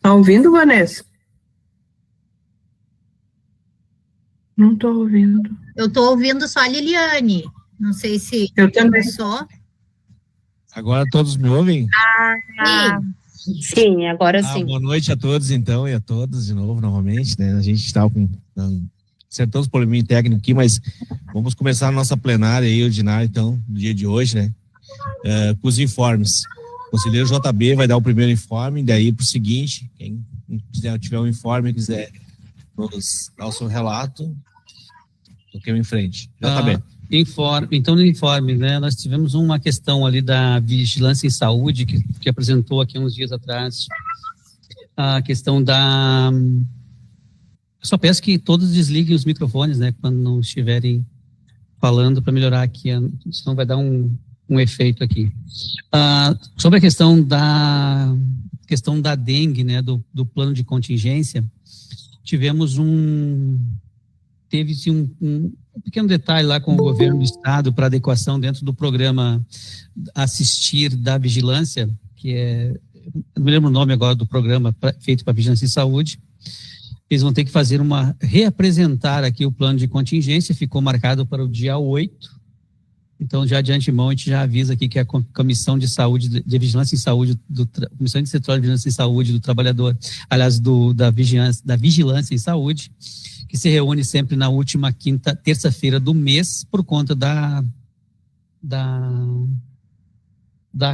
Tá ouvindo, Vanessa? Não tô ouvindo. Eu tô ouvindo só a Liliane. Não sei se... Eu também. Só. Agora todos me ouvem? Sim, agora sim. Boa noite a todos, então, e a todas de novo, novamente, né? A gente estava com acertamos o probleminha técnico aqui, mas vamos começar a nossa plenária aí, ordinária, então, no dia de hoje, né? Com os informes. O conselheiro JB vai dar o primeiro informe, daí para o seguinte, quem tiver um informe e quiser nos dar o seu relato, toquemos em frente. JB. Então, no informe, né, nós tivemos uma questão ali da vigilância em saúde, que apresentou aqui uns dias atrás, a questão da... Eu só peço que todos desliguem os microfones, né, quando não estiverem falando, para melhorar aqui, senão vai dar um efeito aqui. Sobre a questão da dengue, né, do plano de contingência, teve-se um pequeno detalhe lá com o governo do estado para adequação dentro do programa Assistir da Vigilância, que não me lembro o nome agora do programa feito para Vigilância em Saúde. Eles vão ter que reapresentar aqui o plano de contingência, ficou marcado para o dia 8. Então, já de antemão, a gente já avisa aqui que a Comissão de Saúde, de Vigilância em Saúde, Comissão de Setor de Vigilância em Saúde do Trabalhador, aliás, da Vigilância em Saúde, que se reúne sempre na última terça-feira do mês, por conta da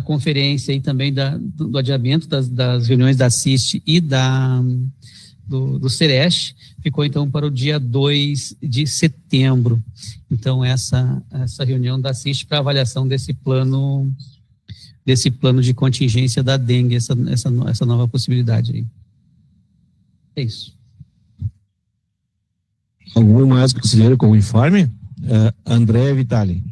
conferência e também do adiamento das reuniões da CIST e do Sereste, ficou então para o dia 2 de setembro. Então, essa reunião da CIST para avaliação desse plano de contingência da dengue, essa nova possibilidade aí. É isso. Algum mais conselheiro com o informe? André Vitali.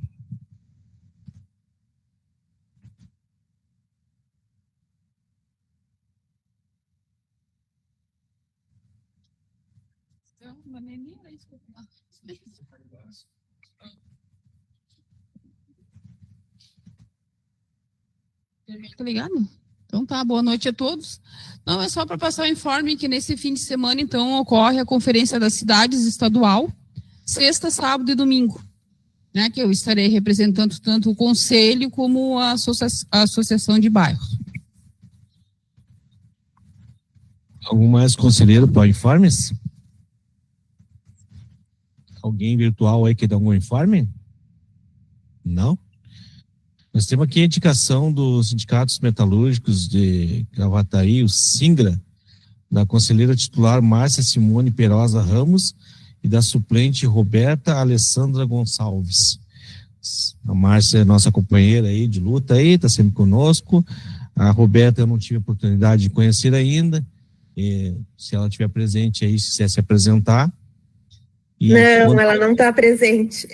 Tá ligado? Então tá, boa noite a todos. Não, é só para passar o informe que nesse fim de semana, então, ocorre a Conferência das Cidades Estadual, sexta, sábado e domingo, né, que eu estarei representando tanto o Conselho como a Associação de Bairros. Algum mais conselheiro para informes? Alguém virtual aí que dá algum informe? Não? Nós temos aqui a indicação dos sindicatos metalúrgicos de Gravataí, o SINGRA, da conselheira titular Márcia Simone Perosa Ramos e da suplente Roberta Alessandra Gonçalves. A Márcia é nossa companheira aí de luta aí, está sempre conosco. A Roberta eu não tive a oportunidade de conhecer ainda. Se ela estiver presente aí, se quiser se apresentar. Não, ela não está presente.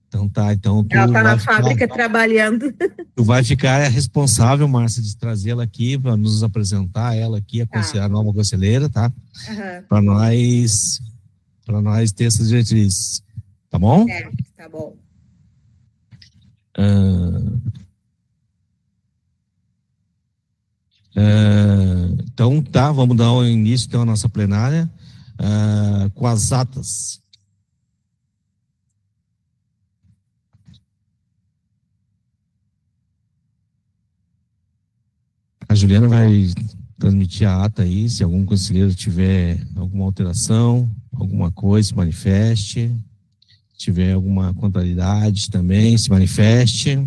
Então tá, então tu ela está na ficar, fábrica trabalhando. Tu vai ficar responsável, Márcia, de trazê-la aqui para nos apresentar ela aqui, a nova conselheira, tá? Uhum. Para nós ter essas diretrizes, tá bom? Tá bom. Então tá, vamos dar o início então à nossa plenária com as atas. Juliana vai transmitir a ata aí, se algum conselheiro tiver alguma alteração, alguma coisa, se manifeste. Se tiver alguma contrariedade também, se manifeste.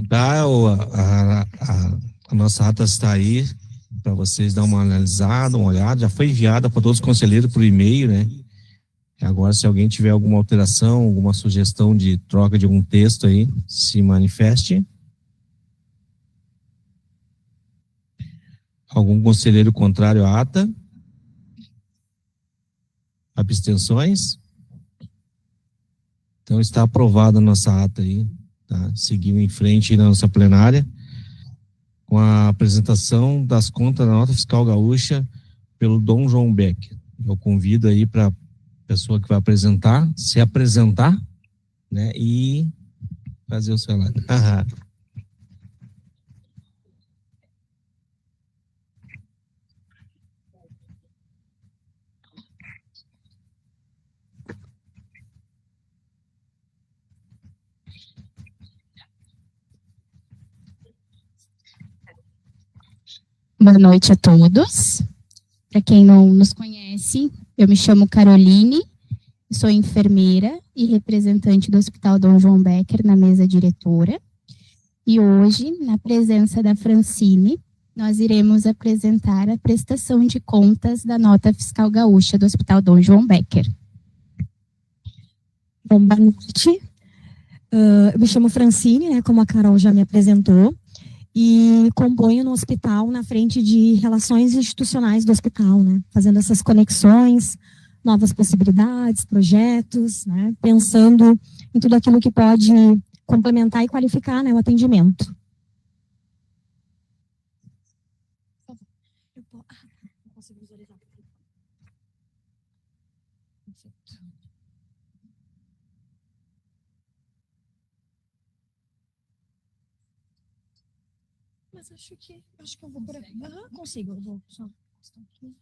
Tá, a nossa ata está aí para vocês dar uma analisada, uma olhada. Já foi enviada para todos os conselheiros por e-mail, né? Agora, se alguém tiver alguma alteração, alguma sugestão de troca de algum texto aí, se manifeste. Algum conselheiro contrário à ata? Abstenções? Então está aprovada a nossa ata aí. Tá? Seguimos em frente na nossa plenária com a apresentação das contas da nota fiscal gaúcha pelo Dom João Becker. Eu convido aí para a pessoa que vai apresentar, se apresentar, né, e fazer o seu lado. Boa noite a todos. Para quem não nos conhece, eu me chamo Caroline, sou enfermeira e representante do Hospital Dom João Becker na mesa diretora. E hoje, na presença da Francine, nós iremos apresentar a prestação de contas da nota fiscal gaúcha do Hospital Dom João Becker. Bom, boa noite. Eu me chamo Francine, né, como a Carol já me apresentou, e componho no hospital na frente de relações institucionais do hospital, né, fazendo essas conexões, novas possibilidades, projetos, né, pensando em tudo aquilo que pode complementar e qualificar, né, o atendimento. Não consigo visualizar. Mas acho que eu vou por aqui. Consigo, eu vou só aqui.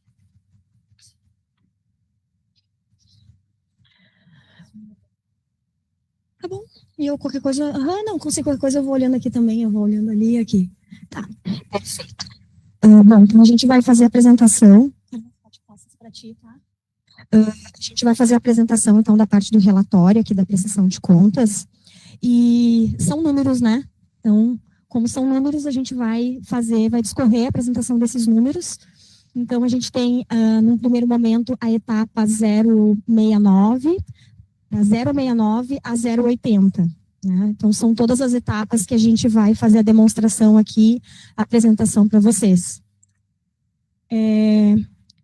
Tá bom. E eu qualquer coisa. Não, consigo qualquer coisa, eu vou olhando aqui também, eu vou olhando ali e aqui. Tá, perfeito. Bom, então a gente vai fazer a apresentação. Para ti, tá? A gente vai fazer a apresentação, então, da parte do relatório aqui da prestação de contas. E são números, né? Então, como são números, a gente vai discorrer a apresentação desses números. Então, a gente tem, num primeiro momento, a etapa 069, da 069 a 080. Né? Então, são todas as etapas que a gente vai fazer a demonstração aqui, a apresentação para vocês.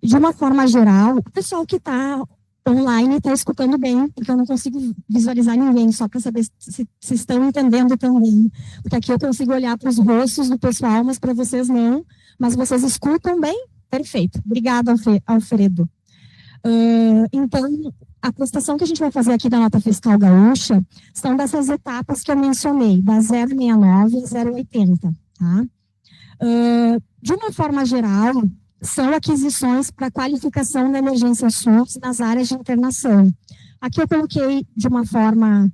De uma forma geral, o pessoal que está online está escutando bem, porque eu não consigo visualizar ninguém, só para saber se estão entendendo também. Porque aqui eu consigo olhar para os rostos do pessoal, mas para vocês não. Mas vocês escutam bem? Perfeito. Obrigada, Alfredo. Então, a prestação que a gente vai fazer aqui da nota fiscal gaúcha são dessas etapas que eu mencionei, da 069 a 080. Tá? De uma forma geral, são aquisições para qualificação da emergência SUS nas áreas de internação. Aqui eu coloquei de uma forma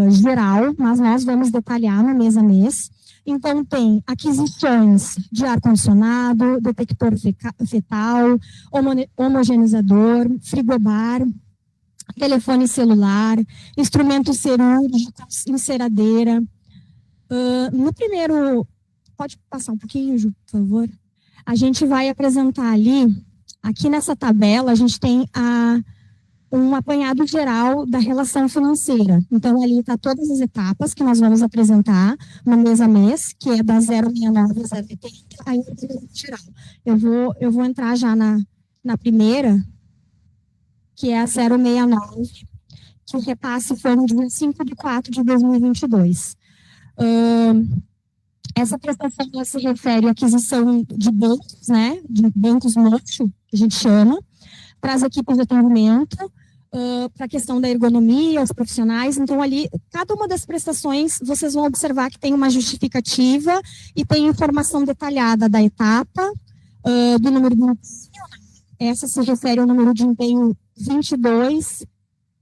geral, mas nós vamos detalhar no mês a mês. Então, tem aquisições de ar-condicionado, detector fetal, homogeneizador, frigobar, telefone celular, instrumentos cirúrgicos, enceradeira. No primeiro, pode passar um pouquinho, Ju, por favor? A gente vai apresentar ali, aqui nessa tabela, a gente tem um apanhado geral da relação financeira. Então, ali está todas as etapas que nós vamos apresentar no mês a mês, que é da 069 a 080, aí o geral. Eu vou entrar já na primeira, que é a 069, que o repasse foi no dia 5 de 4 de 2022. Essa prestação se refere à aquisição de bancos, né, de bancos mocho, que a gente chama, para as equipes de atendimento, para a questão da ergonomia, os profissionais. Então, ali, cada uma das prestações, vocês vão observar que tem uma justificativa e tem informação detalhada da etapa, do número de empenho. Essa se refere ao número de empenho 22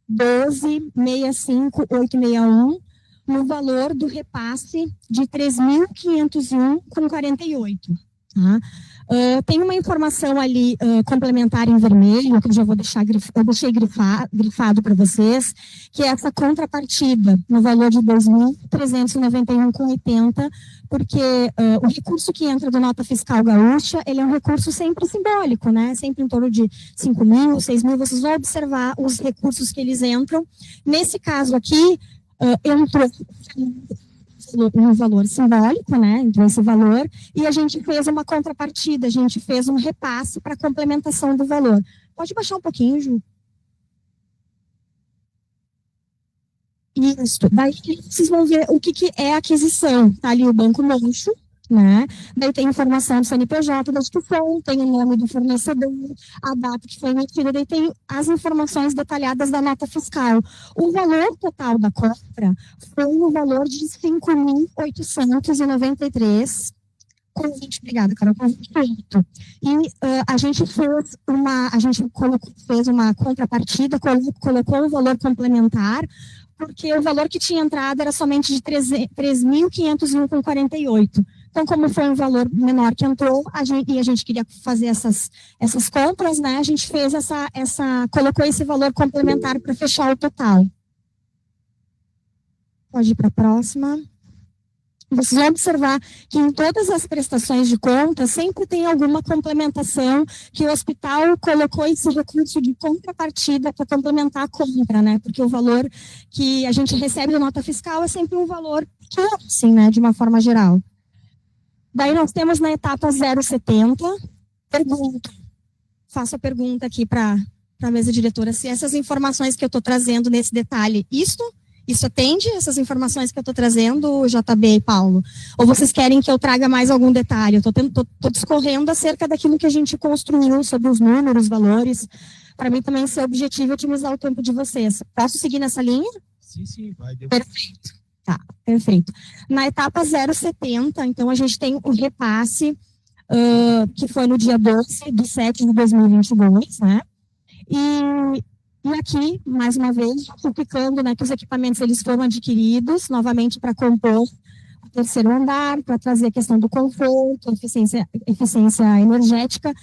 12 65 861, no valor do repasse de 3.501,48. Tá? Tem uma informação ali complementar em vermelho, que eu já vou deixar eu deixei grifado para vocês, que é essa contrapartida no valor de 2.391,80, porque o recurso que entra da nota fiscal gaúcha, ele é um recurso sempre simbólico, né? Sempre em torno de 5.000, 6.000, vocês vão observar os recursos que eles entram. Nesse caso aqui, entrou um valor simbólico, né? Entrou esse valor, e a gente fez uma contrapartida, a gente fez um repasse para complementação do valor. Pode baixar um pouquinho, Ju? Isso. Daí vocês vão ver o que é aquisição. Tá ali o banco mocho, né? Daí tem informação do CNPJ da instituição, tem o nome do fornecedor, a data que foi emitida, daí tem as informações detalhadas da nota fiscal. O valor total da compra foi no valor de 5.893 com 20, obrigada, Carol, com 28. E a gente fez uma contrapartida, colocou um valor complementar, porque o valor que tinha entrado era somente de 3.501,48. Então, como foi um valor menor que entrou, a gente queria fazer essas compras, né? A gente fez colocou esse valor complementar para fechar o total. Pode ir para a próxima. Vocês vão observar que em todas as prestações de conta sempre tem alguma complementação que o hospital colocou esse recurso de contrapartida para complementar a compra, né? Porque o valor que a gente recebe da nota fiscal é sempre um valor pequeno, assim, né? De uma forma geral. Daí nós temos na etapa 070, faço a pergunta aqui para a mesa diretora, se essas informações que eu estou trazendo nesse detalhe, isso atende essas informações que eu estou trazendo, JB e Paulo? Ou vocês querem que eu traga mais algum detalhe? Eu estou discorrendo acerca daquilo que a gente construiu sobre os números, valores, para mim também ser objetivo e otimizar o tempo de vocês. Posso seguir nessa linha? Sim, vai. Perfeito. Tá, perfeito. Na etapa 070, então, a gente tem o repasse, que foi no dia 12 de 7 de 2022, né? E aqui, mais uma vez, justificando, né, que os equipamentos eles foram adquiridos novamente para compor o terceiro andar, para trazer a questão do conforto, eficiência energética.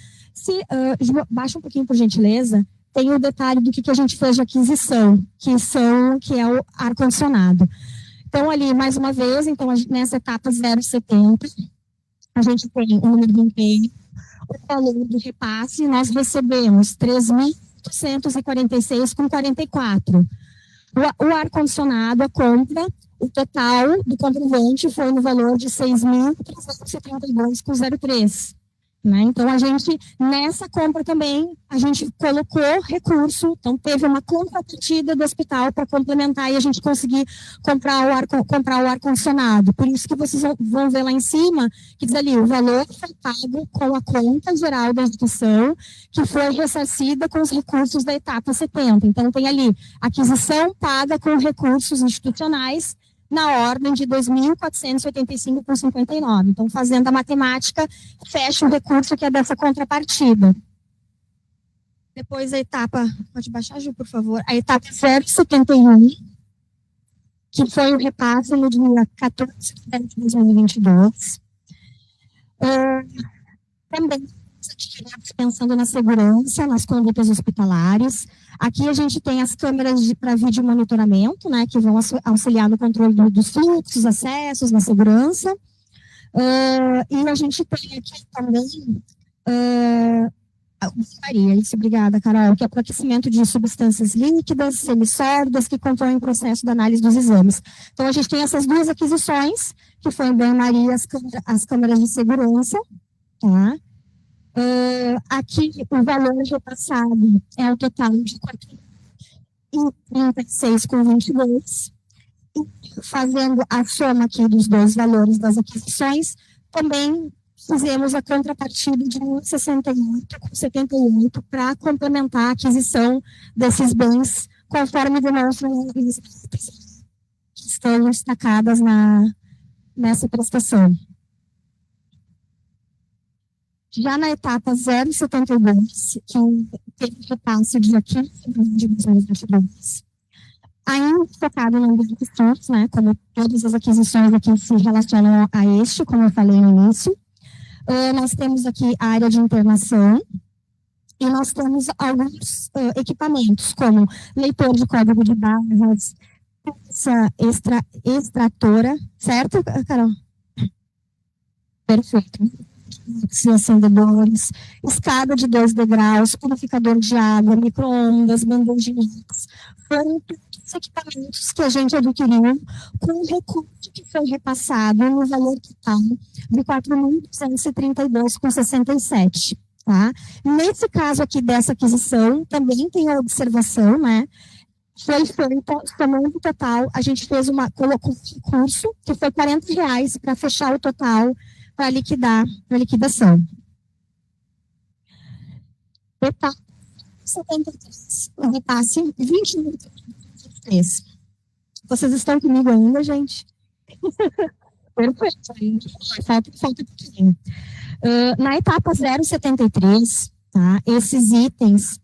Baixa um pouquinho, por gentileza, tem o detalhe do que a gente fez de aquisição, que é o ar-condicionado. Então, ali, mais uma vez, então, nessa etapa 070, a gente tem o número de empenho, o valor do repasse, nós recebemos 3.846,44. O ar-condicionado, a compra, o total do comprovante foi no valor de 6.372,03. Né? Então, a gente, nessa compra também, a gente colocou recurso, então teve uma contrapartida do hospital para complementar e a gente conseguir comprar o ar-condicionado. Por isso que vocês vão ver lá em cima, que diz ali, o valor foi pago com a conta geral da instituição, que foi ressarcida com os recursos da etapa 70. Então, tem ali, aquisição paga com recursos institucionais, na ordem de 2.485,59. Então, fazendo a matemática, fecha o recurso que é dessa contrapartida. Depois a etapa, pode baixar, Ju, por favor, a etapa 071, que foi o repasse no dia 14 de setembro de 2022. Também, pensando na segurança, nas condutas hospitalares, Aqui a gente tem as câmeras para vídeo monitoramento, né, que vão auxiliar no controle dos fluxos, acessos, na segurança. E a gente tem aqui também isso, obrigada, Carol, que é o aquecimento de substâncias líquidas, semissólidas, que compõem o processo da análise dos exames. Então, a gente tem essas duas aquisições, que foi em banho-maria as câmeras de segurança, tá? Aqui, o valor repassado é o total de 4,36,22, e fazendo a soma aqui dos dois valores das aquisições, também fizemos a contrapartida de 1,68,78 para complementar a aquisição desses bens, conforme demonstram as que estão destacadas nessa prestação. Já na etapa 0,72, que teve repasse dia 15 de 2022, ainda focado no âmbito dos estudos, né, como todas as aquisições aqui se relacionam a este, como eu falei no início. Nós temos aqui a área de internação e nós temos alguns equipamentos, como leitor de código de barras, essa extratora, certo, Carol? Perfeito. Acendedores, escada de 2 degraus, purificador de água, micro-ondas, bandejinhas, foram todos equipamentos que a gente adquiriu com o recurso que foi repassado no valor total de 4.232,67, tá? Nesse caso aqui dessa aquisição, também tem a observação, né? Foi feita, somando o total, a gente colocou um recurso que foi R$40 para fechar o total para liquidar, para liquidação. Etapa 73, o repasse 20.023. Vocês estão comigo ainda, gente? Perfeito, falta um pouquinho. Na etapa 073, tá, esses itens,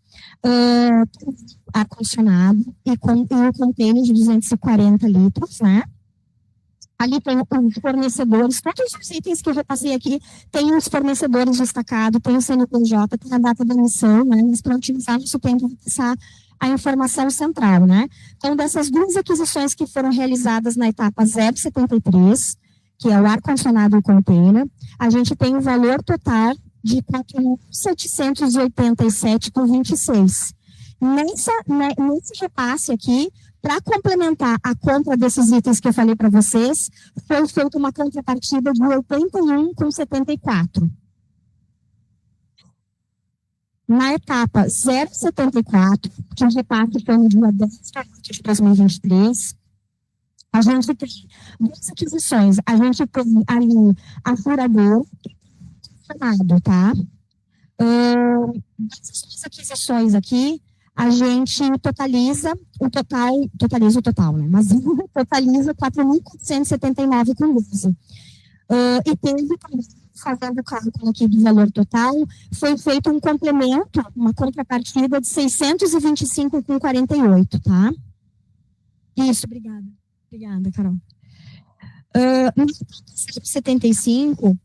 ar-condicionado e o container de 240 litros, né? Ali tem os fornecedores, todos os itens que eu já passei aqui, tem os fornecedores destacados, tem o CNPJ, tem a data da emissão, né? Eles para utilizar isso tem que passar a informação central, né? Então, dessas duas aquisições que foram realizadas na etapa 073, que é o ar-condicionado e o container, a gente tem o valor total de 4.787,26. Nesse repasse aqui, para complementar a compra desses itens que eu falei para vocês, foi feita uma contrapartida de 81,74. Na etapa 074, que o repasse foi no dia 10 de 2023, a gente tem duas aquisições. A gente tem ali a furador e o tá? Dessas aquisições aqui, a gente totaliza o total, né? Mas totaliza 4.479,12. E teve, fazendo o cálculo aqui do valor total, foi feito um complemento, uma contrapartida de 625,48, tá? Isso, obrigada. Obrigada, Carol. No 75,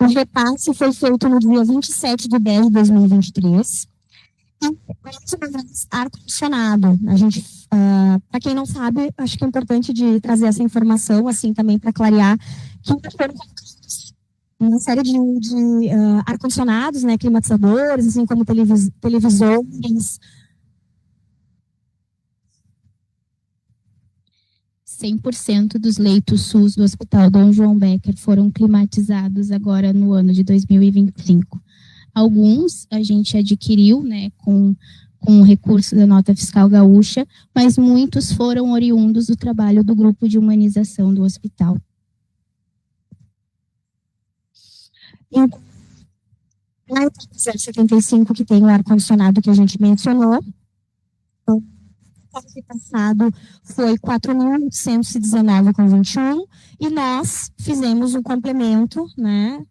o repasse foi feito no dia 27 de 10 de 2023. Ar-condicionado. A gente, para quem não sabe, acho que é importante de trazer essa informação, assim, também para clarear, que foram uma série de ar-condicionados, né, climatizadores, assim como televisores. 100% dos leitos SUS do Hospital Dom João Becker foram climatizados agora no ano de 2025. Alguns a gente adquiriu, né, com o recurso da nota fiscal gaúcha, mas muitos foram oriundos do trabalho do grupo de humanização do hospital. Então, na etapa 075, que tem o ar-condicionado que a gente mencionou, o passado foi 4.819,21, e nós fizemos um complemento, né,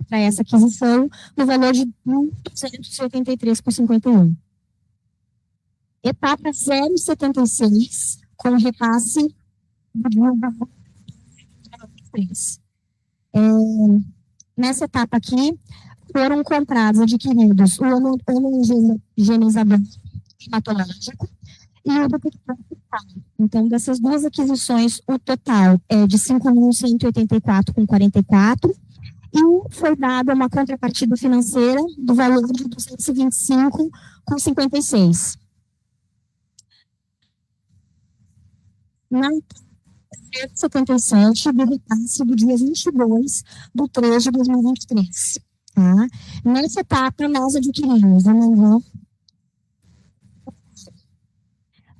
para essa aquisição, no valor de 1.283,51. Etapa 076, com repasse de 3. Nessa etapa aqui, foram comprados, adquiridos, o homogeneizador climatológico e o detector fiscal. Então, dessas duas aquisições, o total é de 5.184,44 e foi dada uma contrapartida financeira do valor de 225,56. Na 77, do repasse do dia 22/3/2023. Tá? Nessa etapa, nós adquirimos uma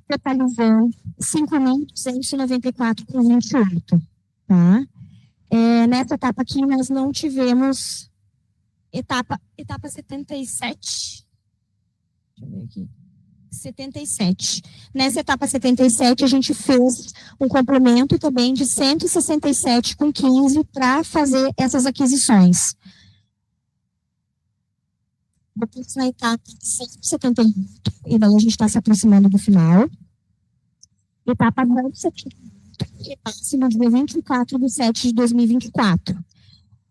totalizando 5.294,28. Tá? Nessa etapa aqui, nós não tivemos etapa 77. Deixa eu ver aqui. 77. Nessa etapa 77, a gente fez um complemento também de 167,15 para fazer essas aquisições. Depois, na etapa 178, e daí a gente está se aproximando do final. Etapa 178, repasse no dia 24/7/2024.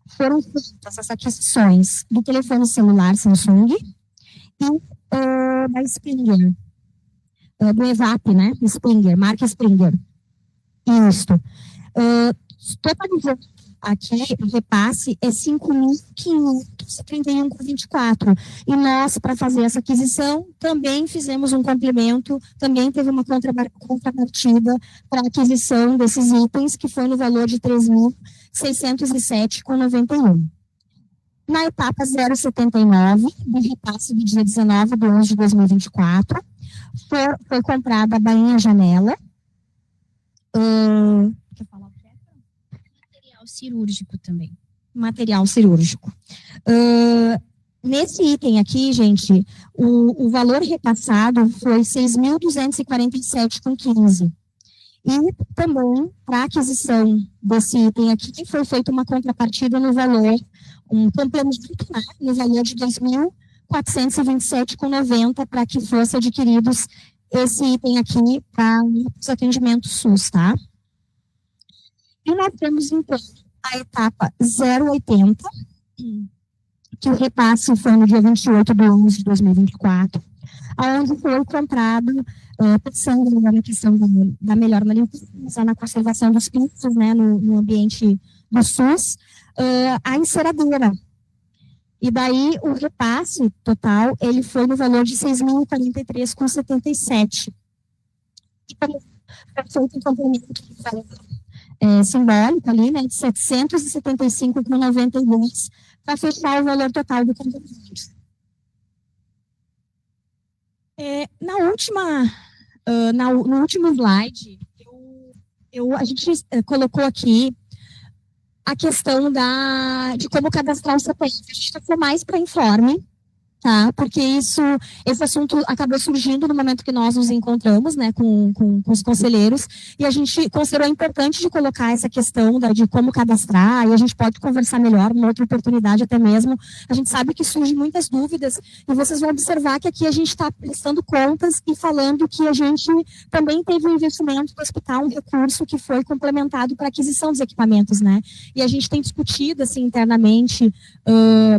Foram feitas as aquisições do telefone celular Samsung e da Springer, do EVAP, né? Springer, marca Springer. Isso. Totalizando aqui, o repasse é 5.531,24. E nós, para fazer essa aquisição, também fizemos um complemento, também teve uma contrapartida para a aquisição desses itens, que foi no valor de 3.607,91. Na etapa 079, do repasse do dia 19/11/2024, foi comprada a bainha janela. Quer falar o que é? Material cirúrgico também. Material cirúrgico. Nesse item aqui, gente, o valor repassado foi 6.247,15. E também, para a aquisição desse item aqui, foi feita uma contrapartida no valor, um complemento, né, no valor de 2.427,90 para que fosse adquiridos esse item aqui para os atendimentos SUS, tá? E nós temos, então, a etapa 080, que o repasse foi no dia 28/11/2024, onde foi comprado, pensando na questão da melhora na limpeza, na conservação dos pisos, né, no ambiente do SUS, a enceradeira. E daí, o repasse total, ele foi no valor de 6.043,77. E também foi feito um complemento simbólico ali, né, de 775,92 para fechar o valor total do complemento. No último slide, a gente colocou aqui a questão de como cadastrar o CPF. A gente tocou mais para informe, tá? Porque esse assunto acabou surgindo no momento que nós nos encontramos, né, com os conselheiros, e a gente considerou importante de colocar essa questão de como cadastrar, e a gente pode conversar melhor numa outra oportunidade até mesmo. A gente sabe que surgem muitas dúvidas, e vocês vão observar que aqui a gente está prestando contas e falando que a gente também teve um investimento do hospital, um recurso que foi complementado para a aquisição dos equipamentos, né? E a gente tem discutido, assim, internamente,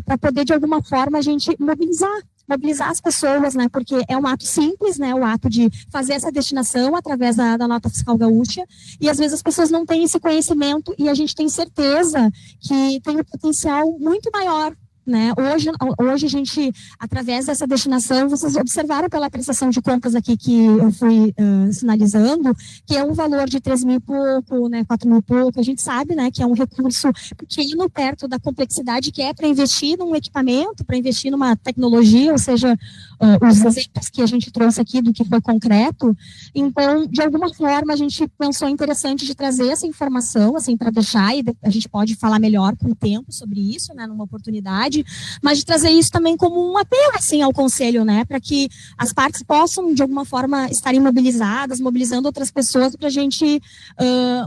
para poder, de alguma forma, a gente mobilizar as pessoas, né, porque é um ato simples, né, o ato de fazer essa destinação através da nota fiscal gaúcha, e às vezes as pessoas não têm esse conhecimento, e a gente tem certeza que tem um potencial muito maior, né. Hoje a gente, através dessa destinação, vocês observaram pela prestação de contas aqui que eu fui sinalizando, que é um valor de 3 mil e pouco, né, 4 mil e pouco, a gente sabe, né, que é um recurso pequeno perto da complexidade que é para investir num equipamento, para investir numa tecnologia, ou seja, os exemplos que a gente trouxe aqui do que foi concreto. Então, de alguma forma, a gente pensou interessante de trazer essa informação, assim, para deixar, e a gente pode falar melhor com o tempo sobre isso, né, numa oportunidade, mas de trazer isso também como um apelo, assim, ao Conselho, né, para que as partes possam, de alguma forma, estarem mobilizadas, mobilizando outras pessoas para a gente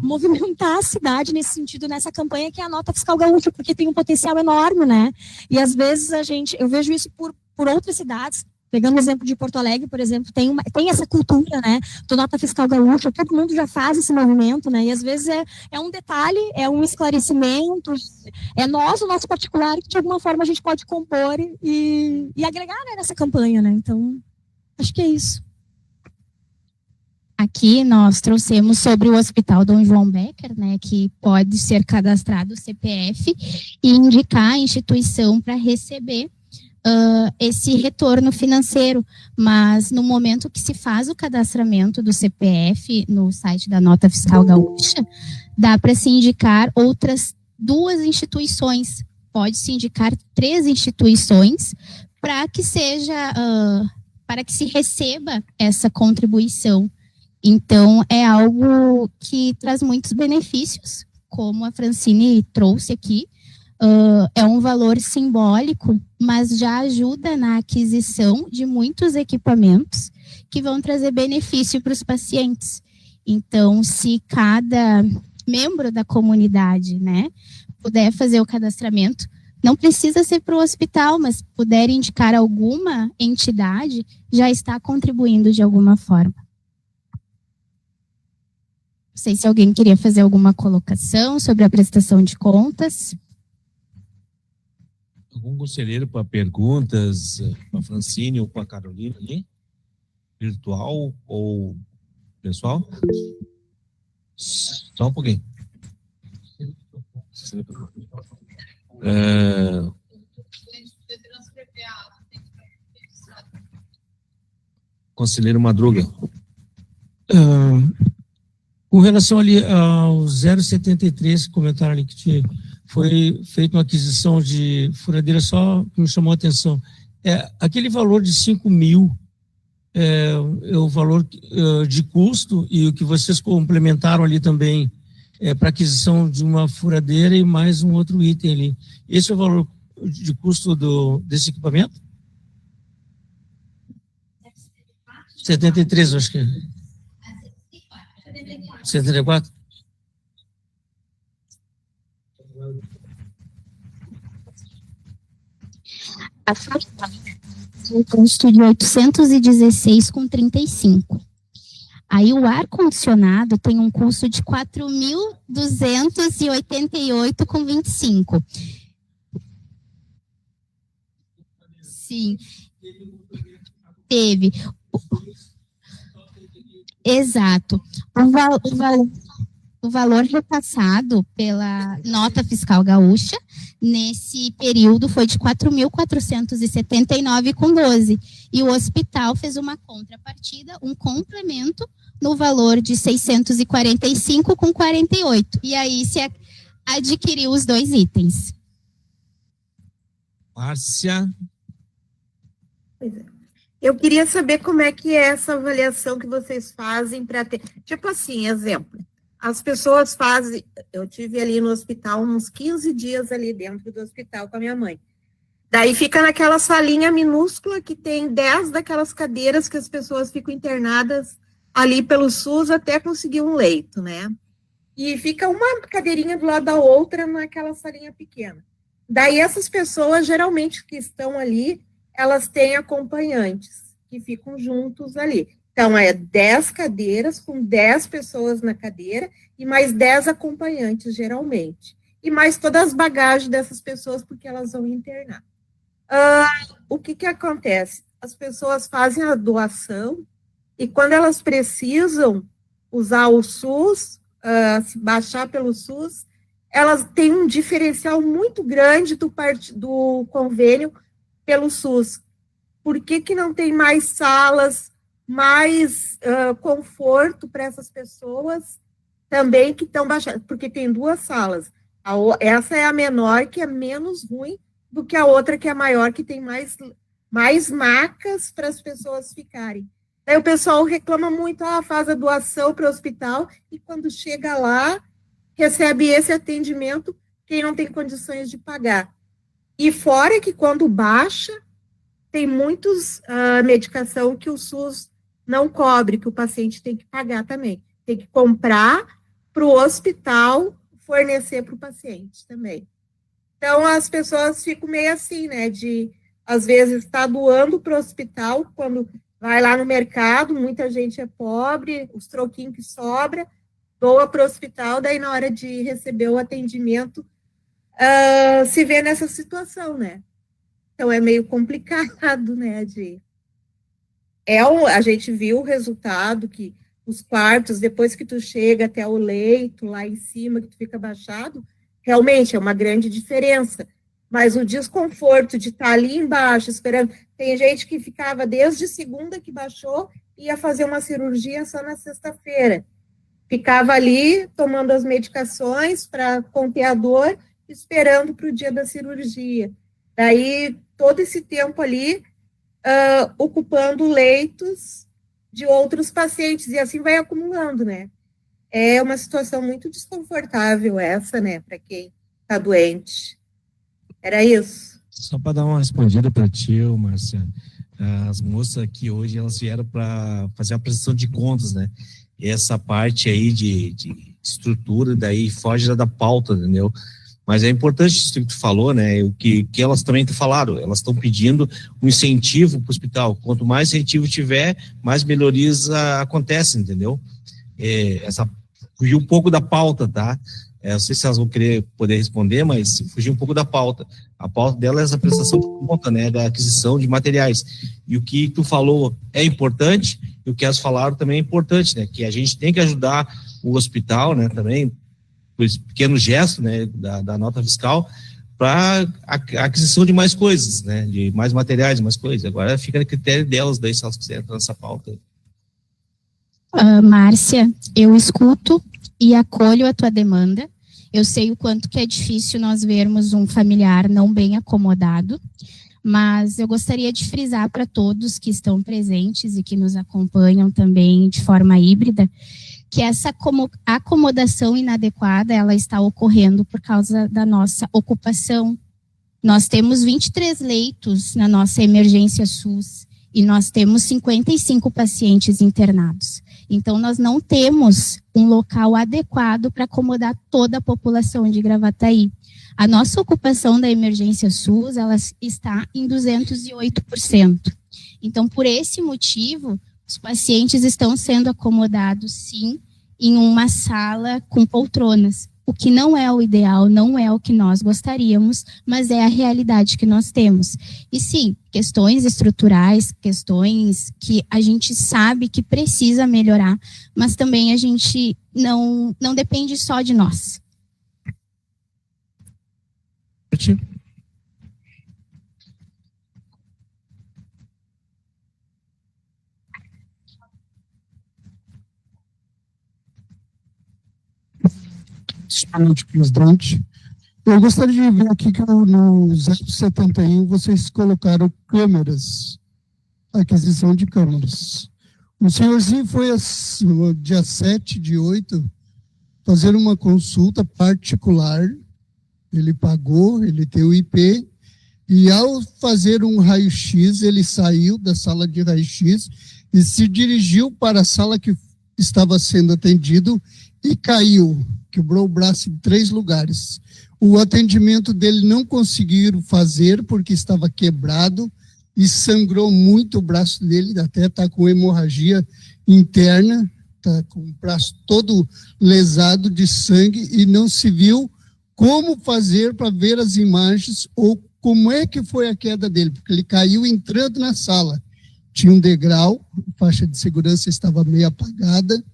movimentar a cidade nesse sentido, nessa campanha que é a nota fiscal gaúcha, porque tem um potencial enorme, né, e às vezes eu vejo isso por outras cidades. Pegando o exemplo de Porto Alegre, por exemplo, tem essa cultura, né, do nota fiscal gaúcha, todo mundo já faz esse movimento, né, e às vezes é um detalhe, é um esclarecimento, o nosso particular, que de alguma forma a gente pode compor e agregar, né, nessa campanha, né, então Acho que é isso. Aqui nós trouxemos sobre o Hospital Dom João Becker, né, que pode ser cadastrado o CPF e indicar a instituição para receber esse retorno financeiro, mas no momento que se faz o cadastramento do CPF no site da Nota Fiscal Gaúcha, dá para se indicar outras 2 instituições, pode-se indicar 3 instituições para que seja, para que se receba essa contribuição. Então, é algo que traz muitos benefícios, como a Francine trouxe aqui. É um valor simbólico, mas já ajuda na aquisição de muitos equipamentos que vão trazer benefício para os pacientes. Então, se cada membro da comunidade, né, puder fazer o cadastramento, não precisa ser para o hospital, mas puder indicar alguma entidade, já está contribuindo de alguma forma. Não sei se alguém queria fazer alguma colocação sobre a prestação de contas. Algum conselheiro para perguntas, para a Francine ou para a Carolina ali? Virtual ou pessoal? Só um pouquinho. Conselheiro Madruga. Com relação ali ao 073, comentaram ali que foi feita uma aquisição de furadeira, só que me chamou a atenção. Aquele valor de 5 mil é o valor de custo, e o que vocês complementaram ali também para aquisição de uma furadeira e mais um outro item ali. Esse é o valor de custo desse equipamento? 73, acho que é. 74? A fatura tem um custo de 816,35. Aí o ar-condicionado tem um custo de 4.288,25. Sim. Teve. Exato. O valor repassado pela Nota Fiscal Gaúcha nesse período foi de 4.479,12. E o hospital fez uma contrapartida, um complemento no valor de 645,48. E aí se adquiriu os 2 itens. Márcia. Pois é. Eu queria saber como é que é essa avaliação que vocês fazem para ter... Tipo assim, exemplo, as pessoas fazem... Eu tive ali no hospital uns 15 dias ali dentro do hospital com a minha mãe. Daí fica naquela salinha minúscula que tem 10 daquelas cadeiras que as pessoas ficam internadas ali pelo SUS até conseguir um leito, né? E fica uma cadeirinha do lado da outra naquela salinha pequena. Daí essas pessoas, geralmente, que estão ali, elas têm acompanhantes que ficam juntos ali. Então, 10 cadeiras com 10 pessoas na cadeira e mais 10 acompanhantes, geralmente. E mais todas as bagagens dessas pessoas, porque elas vão internar. O que acontece? As pessoas fazem a doação e quando elas precisam usar o SUS, baixar pelo SUS, elas têm um diferencial muito grande do convênio pelo SUS. Por que não tem mais salas, mais conforto para essas pessoas também que estão baixando? Porque tem 2 salas. Essa é a menor, que é menos ruim do que a outra, que é a maior, que tem mais macas para as pessoas ficarem. Daí o pessoal reclama muito, faz a doação para o hospital, e quando chega lá, recebe esse atendimento, quem não tem condições de pagar. E fora que quando baixa, tem muitos medicação que o SUS não cobre, que o paciente tem que pagar também. Tem que comprar para o hospital fornecer para o paciente também. Então, as pessoas ficam meio assim, né, de, às vezes, estar doando para o hospital, quando vai lá no mercado, muita gente é pobre, os troquinhos que sobra, doa para o hospital, daí na hora de receber o atendimento, se vê nessa situação, né? Então, é meio complicado, né, A gente viu o resultado, que os quartos, depois que tu chega até o leito, lá em cima, que tu fica abaixado, realmente é uma grande diferença. Mas o desconforto de estar ali embaixo, esperando... Tem gente que ficava desde segunda que baixou, ia fazer uma cirurgia só na sexta-feira. Ficava ali, tomando as medicações para conter a dor, esperando para o dia da cirurgia. Daí, todo esse tempo ali, ocupando leitos de outros pacientes, e assim vai acumulando, né? É uma situação muito desconfortável essa, né, para quem está doente. Era isso. Só para dar uma respondida para ti, Márcia, as moças aqui hoje, elas vieram para fazer a prestação de contas, né? E essa parte aí de estrutura, daí foge da pauta, entendeu? Mas é importante isso que tu falou, né? O que elas também falaram, elas estão pedindo um incentivo para o hospital. Quanto mais incentivo tiver, mais melhorias acontecem, entendeu? Fugiu um pouco da pauta, tá? Não sei se elas vão poder responder, mas fugiu um pouco da pauta. A pauta dela é essa prestação de conta, né? Da aquisição de materiais. E o que tu falou é importante, e o que elas falaram também é importante, né? Que a gente tem que ajudar o hospital, né? Também, por esse pequeno gesto, né? Da nota fiscal, para a aquisição de mais coisas, né? De mais materiais, mais coisas. Agora fica a critério delas, daí, se elas quiserem entrar nessa pauta. Márcia, eu escuto e acolho a tua demanda. Eu sei o quanto que é difícil nós vermos um familiar não bem acomodado, mas eu gostaria de frisar para todos que estão presentes e que nos acompanham também de forma híbrida, que essa acomodação inadequada, ela está ocorrendo por causa da nossa ocupação. Nós temos 23 leitos na nossa emergência SUS e nós temos 55 pacientes internados. Então, nós não temos um local adequado para acomodar toda a população de Gravataí. A nossa ocupação da emergência SUS, ela está em 208%. Então, por esse motivo, os pacientes estão sendo acomodados, sim, em uma sala com poltronas, o que não é o ideal, não é o que nós gostaríamos, mas é a realidade que nós temos. E sim, questões estruturais, questões que a gente sabe que precisa melhorar, mas também a gente não depende só de nós. Senhor presidente, eu gostaria de ver aqui que no 071 vocês colocaram câmeras, aquisição de câmeras. O senhorzinho foi no dia 7/8 fazer uma consulta particular, ele pagou, ele tem o IP, e ao fazer um raio-x, ele saiu da sala de raio-x e se dirigiu para a sala que estava sendo atendido e caiu, quebrou o braço em 3 lugares. O atendimento dele não conseguiram fazer porque estava quebrado e sangrou muito o braço dele, até está com hemorragia interna, está com o braço todo lesado de sangue e não se viu como fazer para ver as imagens ou como é que foi a queda dele, porque ele caiu entrando na sala. Tinha um degrau, a faixa de segurança estava meio apagada,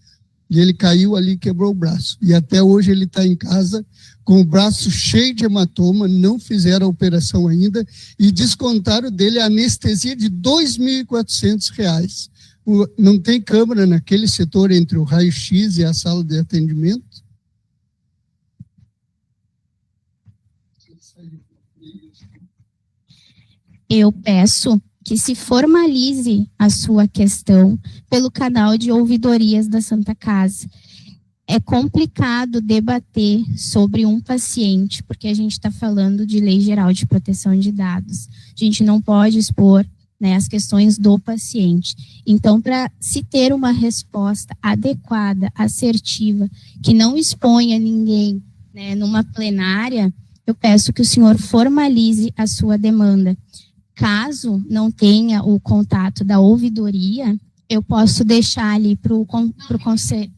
e ele caiu ali e quebrou o braço. E até hoje ele está em casa com o braço cheio de hematoma, não fizeram a operação ainda e descontaram dele a anestesia de R$ 2.400. Não tem câmera naquele setor entre o raio-x e a sala de atendimento? Eu peço que se formalize a sua questão pelo canal de ouvidorias da Santa Casa. É complicado debater sobre um paciente, porque a gente está falando de Lei Geral de Proteção de Dados. A gente não pode expor, né, as questões do paciente. Então, para se ter uma resposta adequada, assertiva, que não exponha ninguém, né, numa plenária, eu peço que o senhor formalize a sua demanda. Caso não tenha o contato da ouvidoria, eu posso deixar ali para o conselho.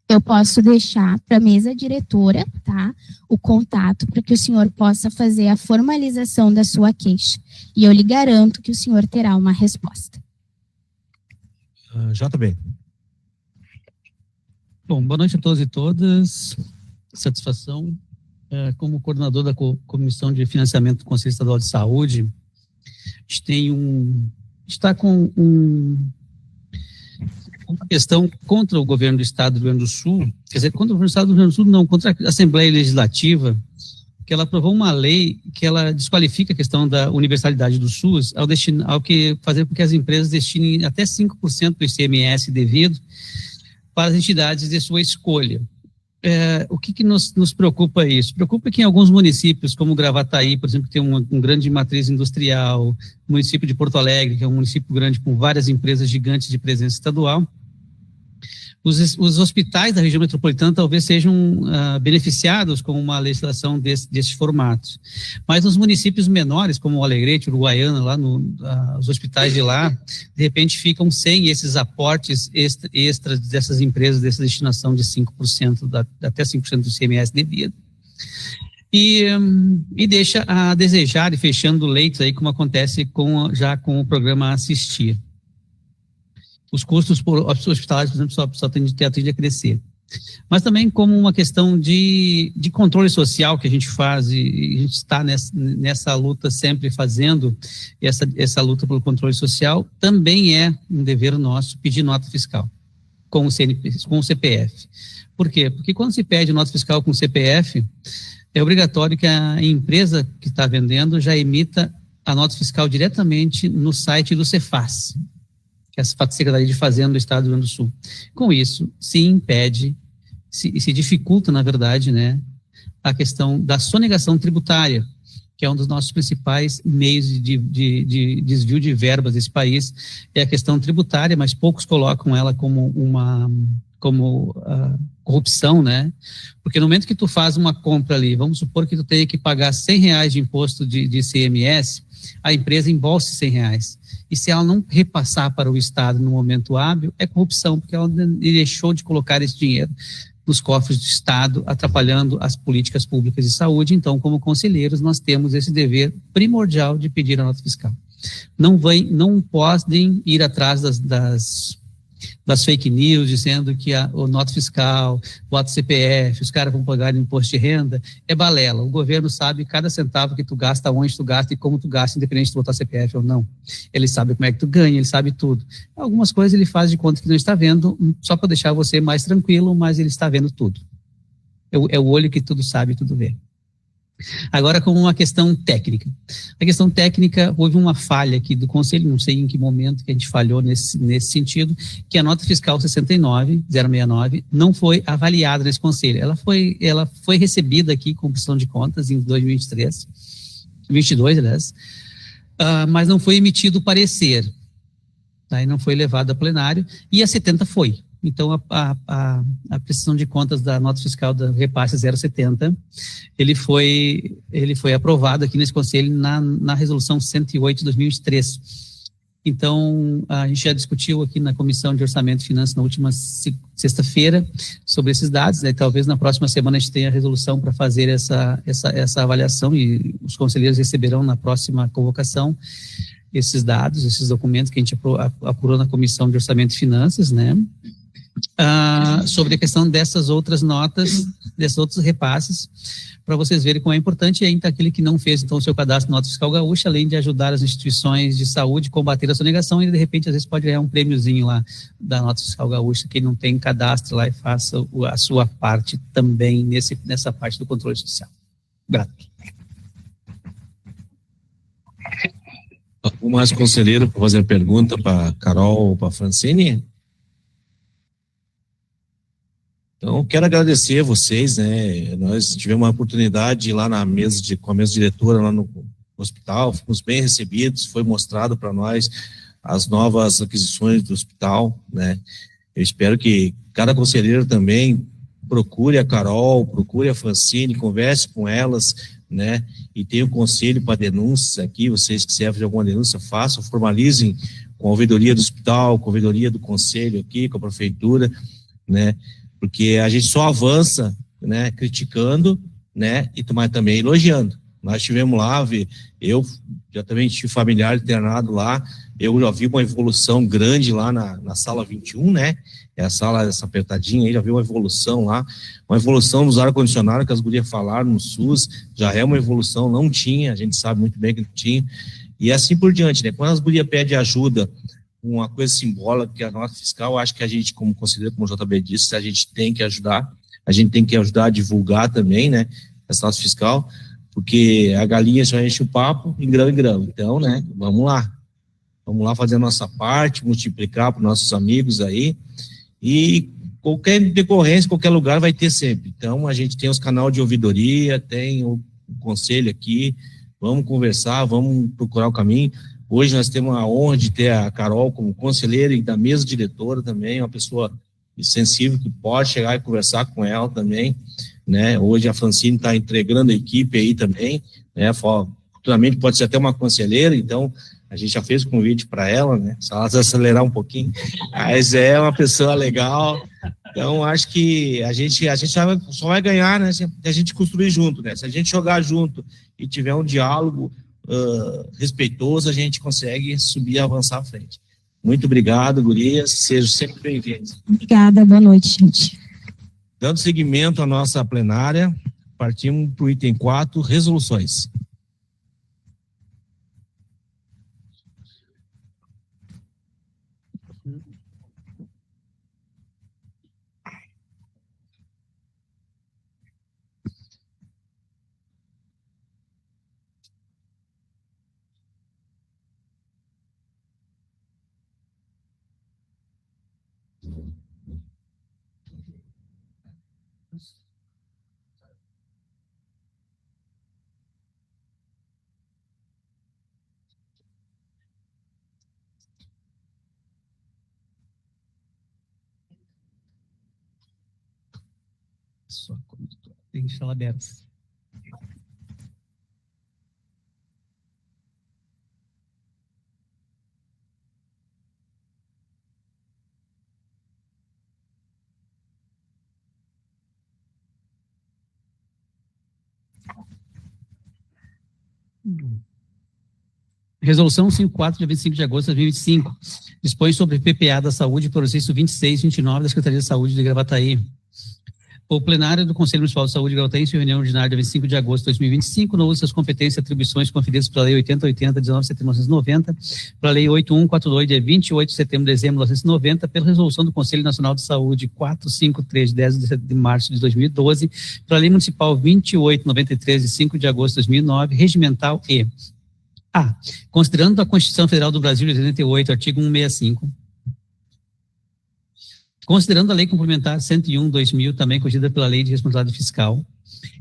eu posso deixar para a mesa diretora, tá, o contato para que o senhor possa fazer a formalização da sua queixa. E eu lhe garanto que o senhor terá uma resposta. JB. Bom, boa noite a todos e todas. Satisfação. Como coordenador da Comissão de Financiamento do Conselho Estadual de Saúde, a gente está com uma questão contra o governo do Estado do Rio Grande do Sul, quer dizer, contra o governo do Estado do Rio Grande do Sul, não, contra a Assembleia Legislativa, que ela aprovou uma lei que ela desqualifica a questão da universalidade do SUS ao que fazer com que as empresas destinem até 5% do ICMS devido para as entidades de sua escolha. O que nos preocupa isso? Preocupa que em alguns municípios, como Gravataí, por exemplo, que tem uma grande matriz industrial, o município de Porto Alegre, que é um município grande com várias empresas gigantes de presença estadual, os hospitais da região metropolitana talvez sejam beneficiados com uma legislação desse formato. Mas nos municípios menores, como o Alegrete, Uruguaiana, lá os hospitais de lá, de repente ficam sem esses aportes extras dessas empresas, dessa destinação de 5%, até 5% do ICMS devido. E deixa a desejar, e fechando leitos aí, como acontece já com o programa Assistir. Os custos hospitalares, por exemplo, só tende a crescer. Mas também como uma questão de controle social que a gente faz, e a gente está nessa luta sempre fazendo, essa luta pelo controle social, também é um dever nosso pedir nota fiscal com o CPF. Por quê? Porque quando se pede nota fiscal com o CPF, é obrigatório que a empresa que está vendendo já emita a nota fiscal diretamente no site do Cefaz, que é a Secretaria de Fazenda do Estado do Rio Grande do Sul. Com isso, se impede, se dificulta, na verdade, né, a questão da sonegação tributária, que é um dos nossos principais meios de desvio de verbas desse país, é a questão tributária, mas poucos colocam ela como corrupção, né? Porque no momento que tu faz uma compra ali, vamos supor que tu tenha que pagar R$100 de imposto de ICMS, a empresa embolsa R$100. E se ela não repassar para o Estado no momento hábil, é corrupção, porque ela deixou de colocar esse dinheiro nos cofres do Estado, atrapalhando as políticas públicas de saúde. Então, como conselheiros, nós temos esse dever primordial de pedir a nota fiscal. Não podem ir atrás das fake news, dizendo que o nota fiscal, o ato CPF, os caras vão pagar imposto de renda, é balela. O governo sabe cada centavo que tu gasta, onde tu gasta e como tu gasta, independente de tu botar CPF ou não. Ele sabe como é que tu ganha, ele sabe tudo. Algumas coisas ele faz de conta que não está vendo, só para deixar você mais tranquilo, mas ele está vendo tudo. É o olho que tudo sabe e tudo vê. Agora, com uma questão técnica. A questão técnica, houve uma falha aqui do Conselho, não sei em que momento que a gente falhou nesse sentido, que a nota fiscal 069 não foi avaliada nesse Conselho. Ela foi recebida aqui com prestação de contas em 2022, aliás, mas não foi emitido o parecer, tá? E não foi levado a plenário, e a 70 foi. Então, a prestação de contas da nota fiscal da repasse 070, ele foi aprovado aqui nesse Conselho na resolução 108 de 2003. Então, a gente já discutiu aqui na Comissão de Orçamento e Finanças na última sexta-feira sobre esses dados, né? Talvez na próxima semana a gente tenha a resolução para fazer essa avaliação, e os conselheiros receberão na próxima convocação esses dados, esses documentos que a gente apurou na Comissão de Orçamento e Finanças, né? Sobre a questão dessas outras notas, desses outros repasses, para vocês verem como é importante. E ainda aquele que não fez então o seu cadastro na nota fiscal gaúcha, além de ajudar as instituições de saúde a combater a sonegação, ele de repente às vezes pode ganhar um prêmiozinho lá da nota fiscal gaúcha, quem não tem cadastro lá, e faça a sua parte também nessa parte do controle social. Grato. Algum mais conselheiro para fazer pergunta para Carol ou para Francine? Então, quero agradecer a vocês, né? Nós tivemos uma oportunidade lá com a mesa diretora lá no hospital, fomos bem recebidos, foi mostrado para nós as novas aquisições do hospital, né? Eu espero que cada conselheiro também procure a Carol, procure a Francine, converse com elas, né? E tenha um conselho para denúncias aqui, vocês que servem de alguma denúncia, façam, formalizem com a ouvidoria do hospital, com a ouvidoria do conselho aqui, com a prefeitura, né? porque a gente só avança, né, criticando, né, mas também elogiando. Nós estivemos lá, eu já também tive familiar internado lá, eu já vi uma evolução grande lá na sala 21, né, é a sala, essa apertadinha aí, já vi uma evolução lá, uma evolução nos ar-condicionado que as gurias falaram no SUS, já é uma evolução, não tinha, a gente sabe muito bem que não tinha, e assim por diante, né, quando as gurias pedem ajuda, uma coisa simbólica, que a nota fiscal, acho que a gente, como conselheiro, como o JB disse, a gente tem que ajudar a divulgar também, né, essa nota fiscal, porque a galinha só enche o papo em grão, então, né, vamos lá fazer a nossa parte, multiplicar para os nossos amigos aí, e qualquer decorrência, qualquer lugar vai ter sempre, então a gente tem os canais de ouvidoria, tem o conselho aqui, vamos conversar, vamos procurar o caminho. Hoje nós temos a honra de ter a Carol como conselheira e da mesa diretora também, uma pessoa sensível que pode chegar e conversar com ela também, né? Hoje a Francine está entregando a equipe aí também, né? Futuramente pode ser até uma conselheira, então a gente já fez o convite para ela, né? Se ela acelerar um pouquinho, mas é uma pessoa legal, então acho que a gente só vai ganhar, né? Se a gente construir junto, né? Se a gente jogar junto e tiver um diálogo respeitoso, a gente consegue subir e avançar à frente. Muito obrigado, gurias, sejam sempre bem-vindos. Obrigada, boa noite, gente. Dando seguimento à nossa plenária, partimos para o item 4, resoluções. Só deixa ela aberta. Resolução 54, de 25 de agosto de 2025, dispõe sobre PPA da Saúde, processo 26 e 29 da Secretaria de Saúde de Gravataí. O plenário do Conselho Municipal de Saúde de Gravataí, em sua reunião ordinária de 25 de agosto de 2025, no uso das competências e atribuições conferidas pela Lei 8080, de 19 de setembro de 1990, pela Lei 8142, de 28 de setembro de dezembro de 1990, pela Resolução do Conselho Nacional de Saúde 453, de 10 de março de 2012, pela Lei Municipal 2893, de 5 de agosto de 2009, regimental e A. Considerando a Constituição Federal do Brasil de 88, artigo 165, considerando a Lei Complementar 101/2000, também corrigida pela Lei de Responsabilidade Fiscal,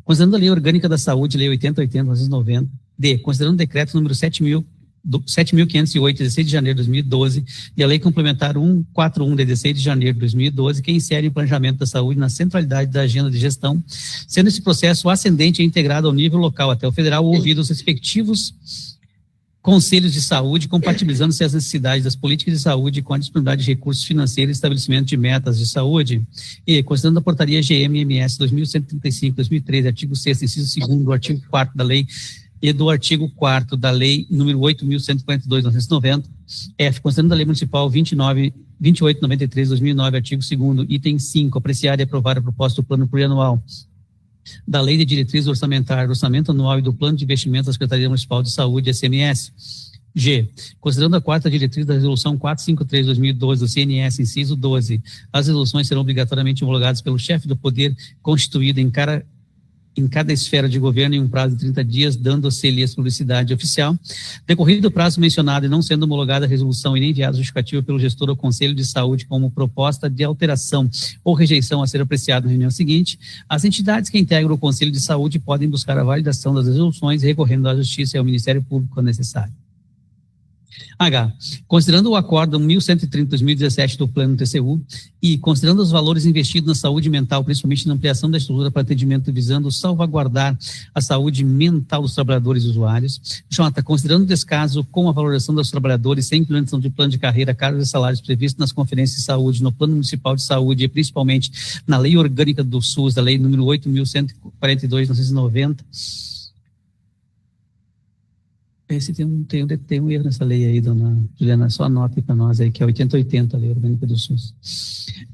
considerando a Lei Orgânica da Saúde, Lei 8080, 1990, D. Considerando o Decreto número 7.508, 16 de janeiro de 2012, e a Lei Complementar 141, de 16 de janeiro de 2012, que insere o planejamento da saúde na centralidade da agenda de gestão, sendo esse processo ascendente e integrado ao nível local até o federal, ouvido os respectivos conselhos de saúde, compatibilizando-se as necessidades das políticas de saúde com a disponibilidade de recursos financeiros e estabelecimento de metas de saúde. E, considerando a portaria GM-MS 2135/2013, artigo 6º, inciso 2º, do artigo 4º da lei e do artigo 4º da lei número 8.142/1990, F, considerando a lei municipal 2893/2009, artigo 2º, item 5, apreciar e aprovar a proposta do plano plurianual da Lei de Diretriz Orçamentária, do Orçamento Anual e do Plano de Investimento da Secretaria Municipal de Saúde, SMS. G. Considerando a quarta diretriz da Resolução 453/2012 do CNS, inciso 12, as resoluções serão obrigatoriamente homologadas pelo chefe do poder constituído em cada esfera de governo em um prazo de 30 dias, dando-se-lhe a publicidade oficial. Decorrido o prazo mencionado e não sendo homologada a resolução e nem enviada justificativa pelo gestor ao Conselho de Saúde como proposta de alteração ou rejeição a ser apreciada na reunião seguinte, as entidades que integram o Conselho de Saúde podem buscar a validação das resoluções recorrendo à Justiça e ao Ministério Público quando necessário. H. Considerando o Acórdão 1130/2017 do Plano TCU e considerando os valores investidos na saúde mental, principalmente na ampliação da estrutura para atendimento visando salvaguardar a saúde mental dos trabalhadores e usuários. J. Considerando o descaso com a valorização dos trabalhadores sem implementação de plano de carreira, cargos e salários previstos nas conferências de saúde, no Plano Municipal de Saúde e principalmente na Lei Orgânica do SUS, da Lei número 8.142/1990. Esse tem um erro nessa lei aí, dona Juliana, só anota aí para nós aí, que é 8080, a Lei Orgânica do SUS.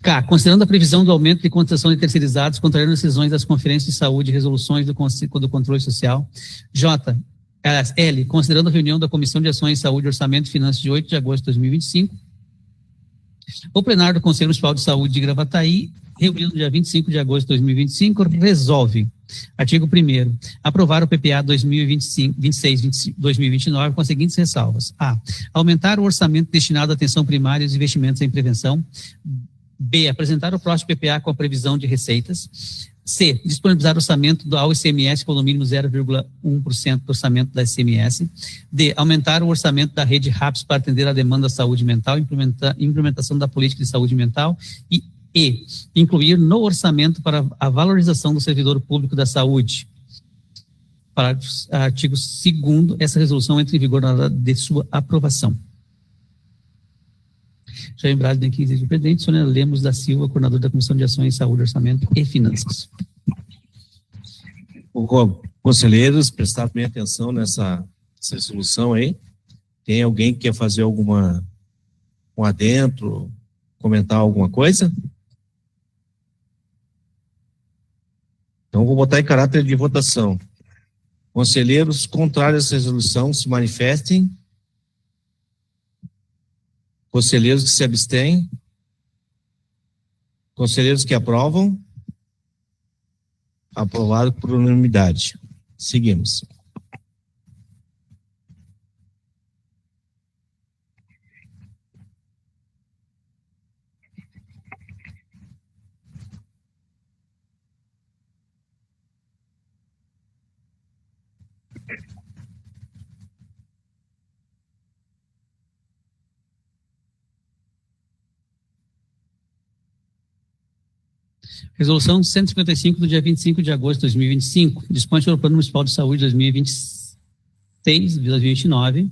K. Considerando a previsão do aumento de contratação de terceirizados, contrariando decisões das conferências de saúde e resoluções do controle social. J. L. Considerando a reunião da Comissão de Ações, Saúde, Orçamento e Finanças de 8 de agosto de 2025, o plenário do Conselho Municipal de Saúde de Gravataí, reunido no dia 25 de agosto de 2025, resolve, artigo 1º, aprovar o PPA 2026-2029 com as seguintes ressalvas. A. Aumentar o orçamento destinado à atenção primária e os investimentos em prevenção. B. Apresentar o próximo PPA com a previsão de receitas. C. Disponibilizar orçamento ao ICMS com no mínimo 0,1% do orçamento da ICMS. D. Aumentar o orçamento da rede RAPS para atender à demanda da saúde mental, implementação da política de saúde mental. E incluir no orçamento para a valorização do servidor público da saúde. Artigo 2º, essa resolução entra em vigor na hora de sua aprovação. Já lembrado de 15 de presidente, Sônia Lemos da Silva, coordenadora da Comissão de Ações, Saúde, Orçamento e Finanças. Conselheiros, prestar bem atenção nessa resolução aí. Tem alguém que quer fazer um adentro, comentar alguma coisa? Então, vou botar em caráter de votação. Conselheiros contrários a essa resolução se manifestem. Conselheiros que se abstêm. Conselheiros que aprovam. Aprovado por unanimidade. Seguimos. Resolução 155 do dia 25 de agosto de 2025, dispõe sobre o Plano Municipal de Saúde 2026-2029.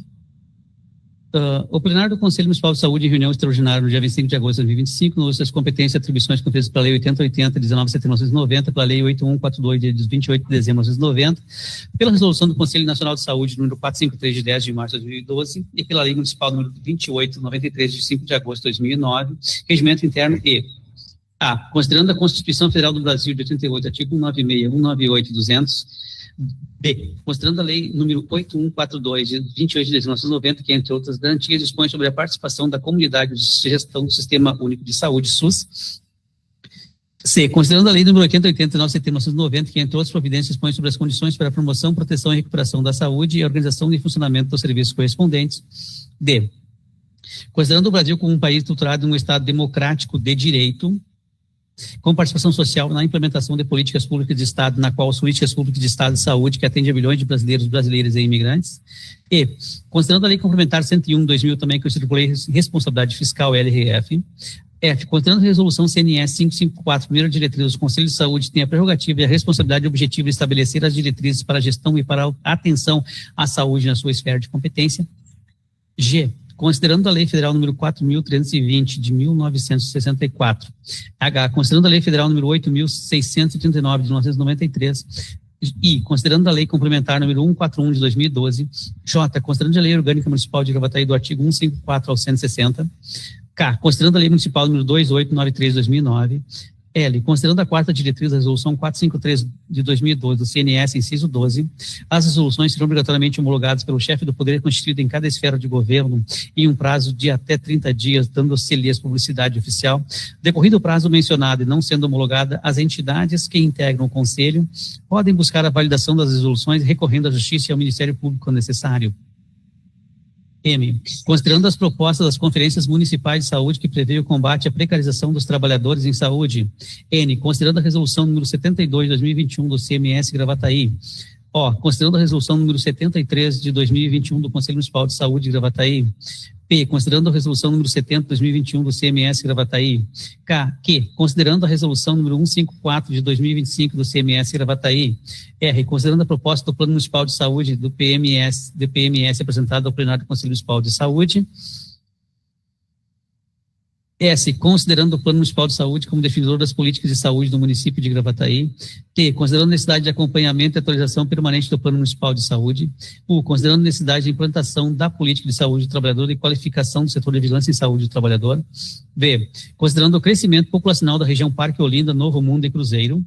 O plenário do Conselho Municipal de Saúde, em reunião extraordinária no dia 25 de agosto de 2025, no uso das competências e atribuições conferidas pela Lei 8080, 19.790, pela Lei 8142, de 28 de dezembro de 1990, pela Resolução do Conselho Nacional de Saúde, número 453, de 10 de março de 2012, e pela Lei Municipal número 2893, de 5 de agosto de 2009, regimento interno e A. Considerando a Constituição Federal do Brasil de 88, artigo 196, 198 e 200. B. Considerando a Lei número 8142, de 28 de dezembro de 1990, que, entre outras garantias, dispõe sobre a participação da comunidade de gestão do Sistema Único de Saúde, SUS. C. Considerando a Lei número 8080, 9 de setembro de 1990, que, entre outras providências, dispõe sobre as condições para a promoção, proteção e recuperação da saúde e a organização e funcionamento dos serviços correspondentes. D. Considerando o Brasil como um país estruturado em um Estado democrático de direito, com participação social na implementação de políticas públicas de Estado, na qual as políticas públicas de Estado de saúde, que atende a milhões de brasileiros, brasileiras e imigrantes. E, considerando a Lei Complementar 101/2000, também que eu circulei responsabilidade fiscal, LRF. F, considerando a resolução CNS 554, primeira diretriz do Conselho de Saúde, tem a prerrogativa e a responsabilidade objetiva de estabelecer as diretrizes para a gestão e para a atenção à saúde na sua esfera de competência. G, considerando a Lei Federal número 4.320, de 1964. H, considerando a Lei Federal número 8.639, de 1993. I, considerando a Lei Complementar número 141, de 2012. J, considerando a Lei Orgânica Municipal de Gravataí do artigo 154 ao 160. K, considerando a Lei Municipal número 2893, de 2009. L, considerando a quarta diretriz da Resolução 453 de 2012 do CNS, inciso 12, as resoluções serão obrigatoriamente homologadas pelo chefe do poder constituído em cada esfera de governo em um prazo de até 30 dias, dando-se-lhe a publicidade oficial. Decorrido o prazo mencionado e não sendo homologada, as entidades que integram o Conselho podem buscar a validação das resoluções recorrendo à Justiça e ao Ministério Público quando necessário. M, considerando as propostas das conferências municipais de saúde que prevê o combate à precarização dos trabalhadores em saúde. N, considerando a resolução número 72 de 2021 do CMS Gravataí. Considerando a resolução número 73 de 2021 do Conselho Municipal de Saúde de Gravataí. P, considerando a resolução número 70 de 2021 do CMS Gravataí. K, considerando a resolução número 154 de 2025 do CMS Gravataí. R, considerando a proposta do Plano Municipal de Saúde do PMS apresentada ao plenário do Conselho Municipal de Saúde. S, considerando o Plano Municipal de Saúde como definidor das políticas de saúde do município de Gravataí. T, considerando a necessidade de acompanhamento e atualização permanente do Plano Municipal de Saúde. U, considerando a necessidade de implantação da política de saúde do trabalhador e qualificação do setor de vigilância em saúde do trabalhador. V, considerando o crescimento populacional da região Parque Olinda, Novo Mundo e Cruzeiro.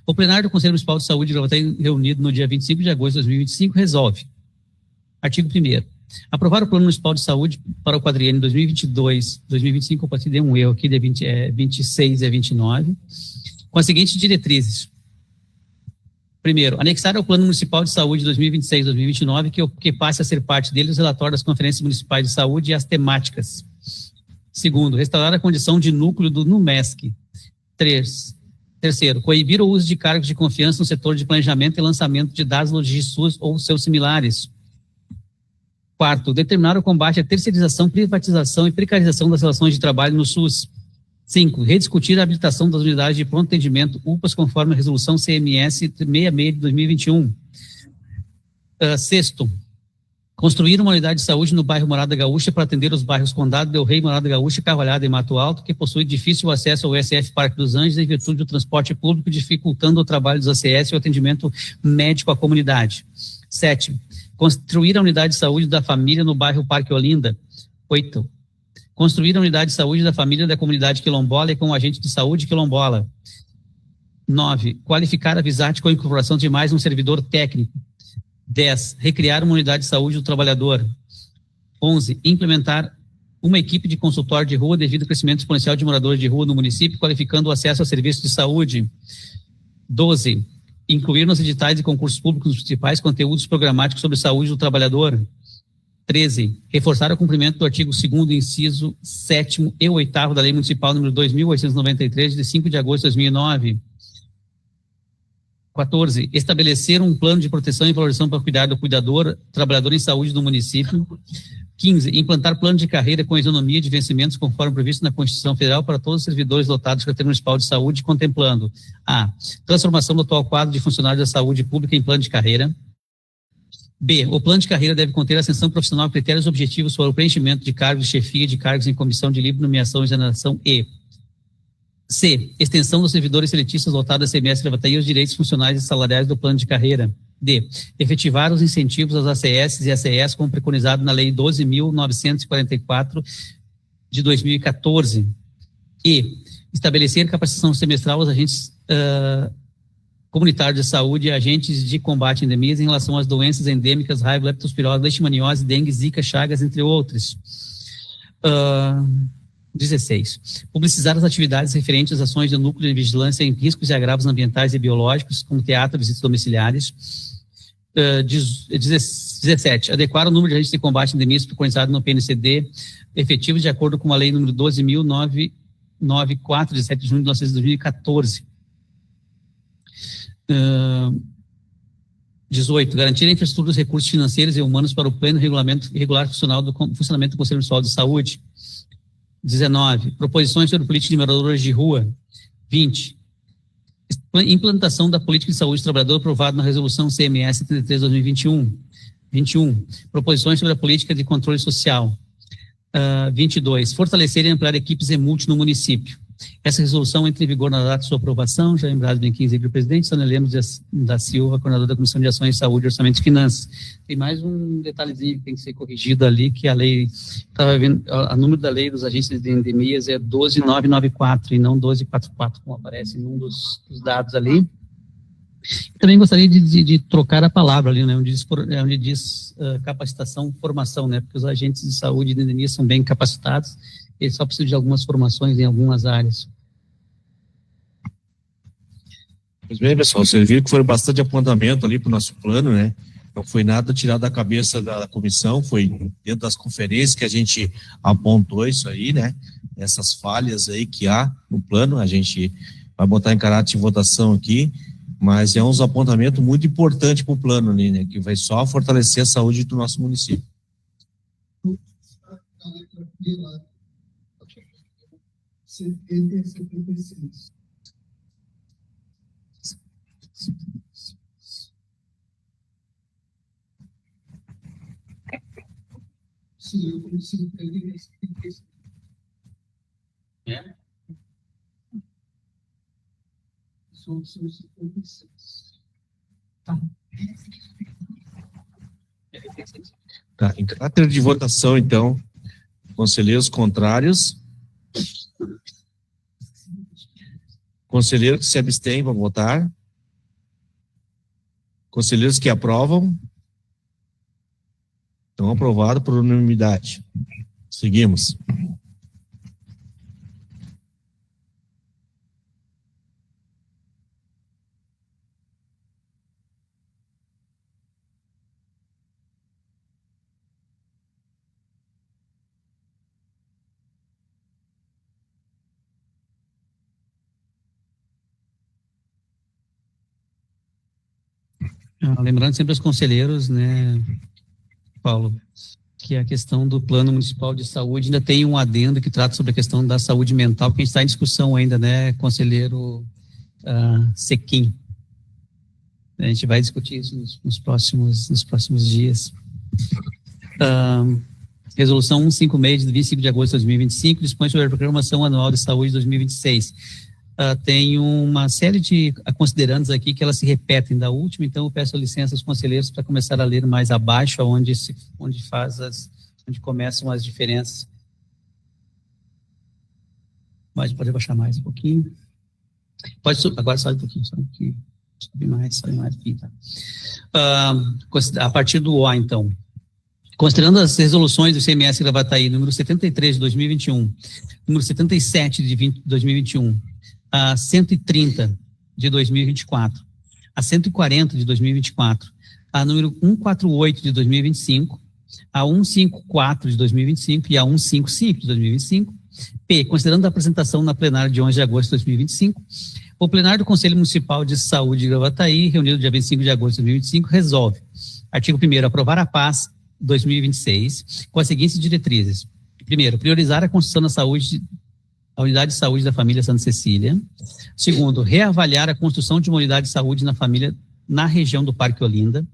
O plenário do Conselho Municipal de Saúde de Gravataí, reunido no dia 25 de agosto de 2025, resolve. Artigo 1º. Aprovar o Plano Municipal de Saúde para o quadriênio 2022-2025, a partir de um erro aqui, de 26 a 29, com as seguintes diretrizes. Primeiro, anexar ao Plano Municipal de Saúde 2026-2029, que passe a ser parte dele os relatórios das conferências municipais de saúde e as temáticas. Segundo, restaurar a condição de núcleo do NUMESC. Terceiro, coibir o uso de cargos de confiança no setor de planejamento e lançamento de dados LogiSUS ou seus similares. Quarto, determinar o combate à terceirização, privatização e precarização das relações de trabalho no SUS. 5, rediscutir a habilitação das unidades de pronto atendimento UPAs conforme a resolução CMS 66 de 2021. Sexto, construir uma unidade de saúde no bairro Morada Gaúcha para atender os bairros Condado, Del Rey, Morada Gaúcha, Carvalhada e Mato Alto, que possui difícil acesso ao USF Parque dos Anjos em virtude do transporte público, dificultando o trabalho dos ACS e o atendimento médico à comunidade. 7, construir a unidade de saúde da família no bairro Parque Olinda. 8, construir a unidade de saúde da família da comunidade quilombola e com o agente de saúde quilombola. 9, qualificar a VISAT com a incorporação de mais um servidor técnico. 10, recriar uma unidade de saúde do trabalhador. 11, implementar uma equipe de consultório de rua devido ao crescimento exponencial de moradores de rua no município, qualificando o acesso a serviços de saúde. 12, incluir nos editais e concursos públicos municipais conteúdos programáticos sobre saúde do trabalhador. 13, reforçar o cumprimento do artigo 2º, inciso 7º e 8º da Lei Municipal número 2.893, de 5 de agosto de 2009. 14, estabelecer um plano de proteção e valorização para cuidar do cuidador, trabalhador em saúde do município. 15, implantar plano de carreira com isonomia de vencimentos conforme previsto na Constituição Federal para todos os servidores dotados da Secretaria Municipal de Saúde, contemplando a transformação do atual quadro de funcionários da saúde pública em plano de carreira. B, o plano de carreira deve conter ascensão profissional, critérios objetivos para o preenchimento de cargos de chefia, de cargos em comissão de livre nomeação e generação e. C, extensão dos servidores seletistas dotados da CMS Gravataí aos direitos funcionais e salariais do plano de carreira. D, efetivar os incentivos às ACS e ACS como preconizado na Lei 12.944 de 2014. E, estabelecer capacitação semestral aos agentes comunitários de saúde e agentes de combate a endemias em relação às doenças endêmicas, raiva, leptospirose, leishmaniose, dengue, zika, chagas, entre outros. 16. Publicizar as atividades referentes às ações do núcleo de vigilância em riscos e agravos ambientais e biológicos, como teatro, visitas domiciliares. 17. Adequar o número de agentes de combate a endemias preconizado no PNCD, efetivos de acordo com a lei número 12.994, de 7 de junho de 2014. 18. Garantir a infraestrutura dos recursos financeiros e humanos para o pleno regulamento regular funcional do funcionamento do Conselho Municipal de Saúde. 19. Proposições sobre política de moradores de rua. 20. Implantação da política de saúde do trabalhador aprovada na resolução CMS 33/2021. 21. Proposições sobre a política de controle social. 22. Fortalecer e ampliar equipes EMULT no município. Essa resolução entra em vigor na data de sua aprovação, já lembrado em 15 do presidente, Sônia Lemos da Silva, coordenadora da Comissão de Ações de Saúde, Orçamento e Finanças. Tem mais um detalhezinho que tem que ser corrigido ali, que a lei, estava vendo, o número da lei dos agentes de endemias é 12.994 e não 12.44, como aparece em um dos dados ali. Também gostaria de trocar a palavra ali, né, onde diz capacitação, formação, né, porque os agentes de saúde de endemias são bem capacitados, eles só precisam de algumas formações em algumas áreas. Pois bem, pessoal, vocês viram que foi bastante apontamento ali para o nosso plano, né? Não foi nada tirado da cabeça da comissão, foi dentro das conferências que a gente apontou isso aí, né? Essas falhas aí que há no plano, a gente vai botar em caráter de votação aqui Mas é uns apontamentos muito importantes para o plano ali, né? Que vai só fortalecer a saúde do nosso município. Tá, em caráter de votação, então, conselheiros contrários, conselheiros que se abstêm para votar, conselheiros que aprovam, então aprovado por unanimidade. Seguimos. Lembrando sempre aos conselheiros, né, Paulo, que a questão do Plano Municipal de Saúde ainda tem um adendo que trata sobre a questão da saúde mental, que a gente está em discussão ainda, né, conselheiro Sequim. A gente vai discutir isso nos próximos dias. Resolução 156, de 25 de agosto de 2025, dispõe sobre a programação anual de saúde de 2026. Tem uma série de considerandos aqui que elas se repetem da última, então eu peço licença aos conselheiros para começar a ler mais abaixo, onde começam as diferenças. Pode abaixar mais um pouquinho. Agora sobe um pouquinho, sobe mais aqui, tá? A partir do O, então. Considerando as resoluções do CMS Gravataí, número 73 de 2021, número 77 de 2021, a 130 de 2024, a 140 de 2024, a número 148 de 2025, a 154 de 2025 e a 155 de 2025. P, considerando a apresentação na plenária de 11 de agosto de 2025, o plenário do Conselho Municipal de Saúde de Gravataí, reunido dia 25 de agosto de 2025, resolve: artigo 1º, aprovar a PAS 2026 com as seguintes diretrizes. Primeiro, priorizar a construção da saúde, a unidade de saúde da família Santa Cecília. Segundo, reavaliar a construção de uma unidade de saúde na família na região do Parque Olinda.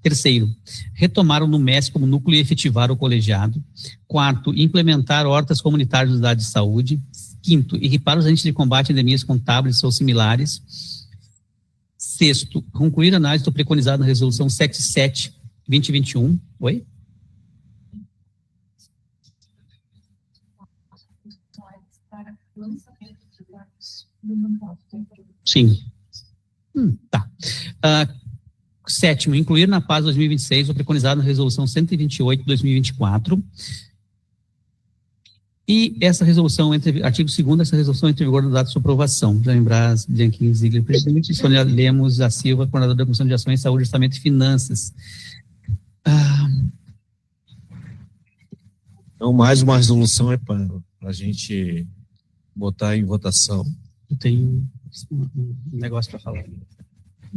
Terceiro, retomar o NUMES como núcleo e efetivar o colegiado. Quarto, implementar hortas comunitárias de unidade de saúde. Quinto, equipar os agentes de combate a endemias com tablets ou similares. Sexto, concluir a análise do preconizado na resolução 77/2021. Oi? Sim. Tá. Sétimo, incluir na PAS 2026 o preconizado na resolução 128/2024. E essa resolução, artigo 2º, essa resolução entra em vigor na data de sua aprovação. Já lembrar, Bianchini Ziegler, presidente, Sônia Lemos da Silva, coordenadora da Comissão de Ações, Saúde, Orçamento e Finanças. Então, mais uma resolução é para a gente botar em votação. Eu tenho um negócio para falar.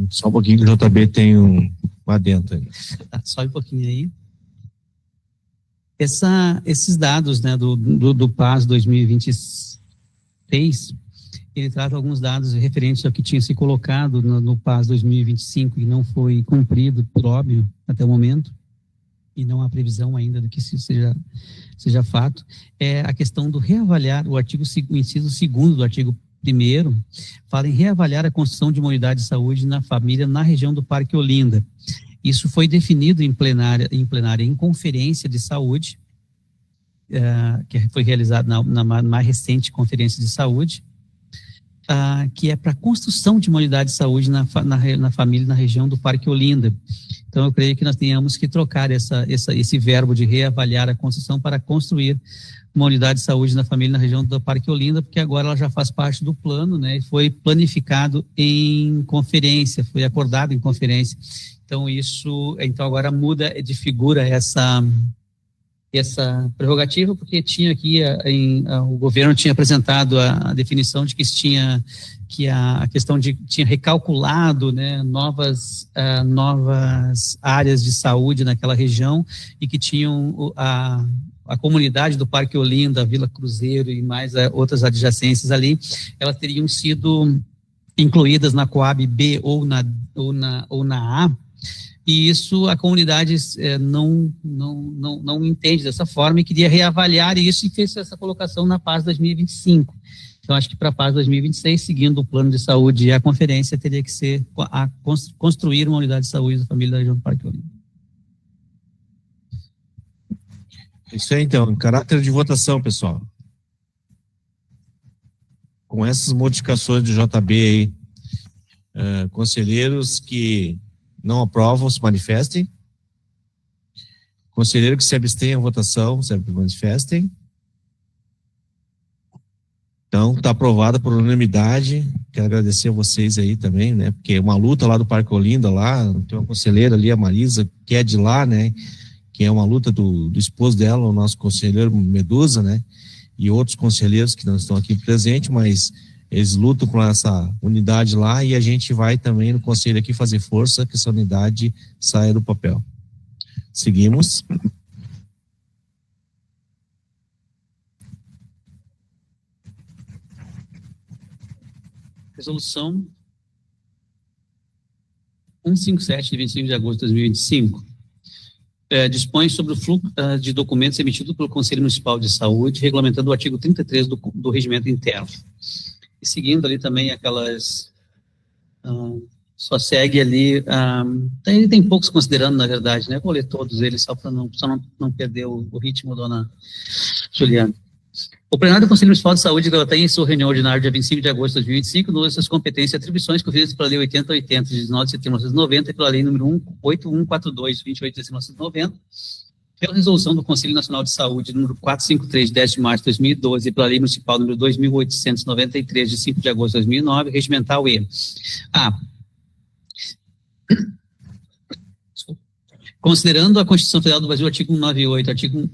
Só um pouquinho que o JB tem um adendo aí. Tá, só um pouquinho aí. Esses dados, né, do PAS 2026, ele trata alguns dados referentes ao que tinha se colocado no PAS 2025 e não foi cumprido, por óbvio, até o momento, e não há previsão ainda do que seja fato. É a questão do reavaliar, o inciso 2º do artigo 1º, fala em reavaliar a construção de uma unidade de saúde na família na região do Parque Olinda. Isso foi definido em plenária em conferência de saúde, que foi realizada na mais recente conferência de saúde, que é para a construção de uma unidade de saúde na família na região do Parque Olinda. Então, eu creio que nós tenhamos que trocar esse verbo de reavaliar a construção para construir uma unidade de saúde na família na região do Parque Olinda, porque agora ela já faz parte do plano, né? E foi planificado em conferência, foi acordado em conferência. Então, agora muda de figura essa prerrogativa, porque tinha aqui, o governo tinha apresentado a definição de que a questão de tinha recalculado, né, novas áreas de saúde naquela região e que tinham a comunidade do Parque Olinda, Vila Cruzeiro e mais outras adjacências ali, elas teriam sido incluídas na Coab B ou na A, e isso a comunidade não entende dessa forma e queria reavaliar isso e fez essa colocação na PAS 2025. Então, acho que para a PAS 2026, seguindo o plano de saúde e a conferência, teria que ser construir uma unidade de saúde da família da região do Parque Olinda. Isso aí, então, em caráter de votação, pessoal. Com essas modificações de JB aí, conselheiros que não aprovam, se manifestem. Conselheiro que se abstém à votação, se manifestem. Então, está aprovada por unanimidade. Quero agradecer a vocês aí também, né? Porque é uma luta lá do Parque Olinda, lá, tem uma conselheira ali, a Marisa, que é de lá, né? Que é uma luta do esposo dela, o nosso conselheiro Medusa, né? E outros conselheiros que não estão aqui presentes, mas eles lutam com essa unidade lá e a gente vai também no conselho aqui fazer força que essa unidade saia do papel. Seguimos. Resolução 157, de 25 de agosto de 2025, dispõe sobre o fluxo de documentos emitidos pelo Conselho Municipal de Saúde, regulamentando o artigo 33 do Regimento Interno. E seguindo ali também aquelas... só segue ali... tem poucos considerando, na verdade, né? Vou ler todos eles, só para não perder o ritmo, dona Juliana. O plenário do Conselho Municipal de Saúde de Gravataí, em sua reunião ordinária, dia 25 de agosto de 2025, nos suas competências e atribuições conferidas pela Lei 8080, de 19 de setembro de 1990, e pela Lei número 8142, de 28 de dezembro de 1990, pela resolução do Conselho Nacional de Saúde, número 453, de 10 de março de 2012, e pela Lei Municipal número 2893, de 5 de agosto de 2009, regimental E. Considerando a Constituição Federal do Brasil, artigo 198, artigo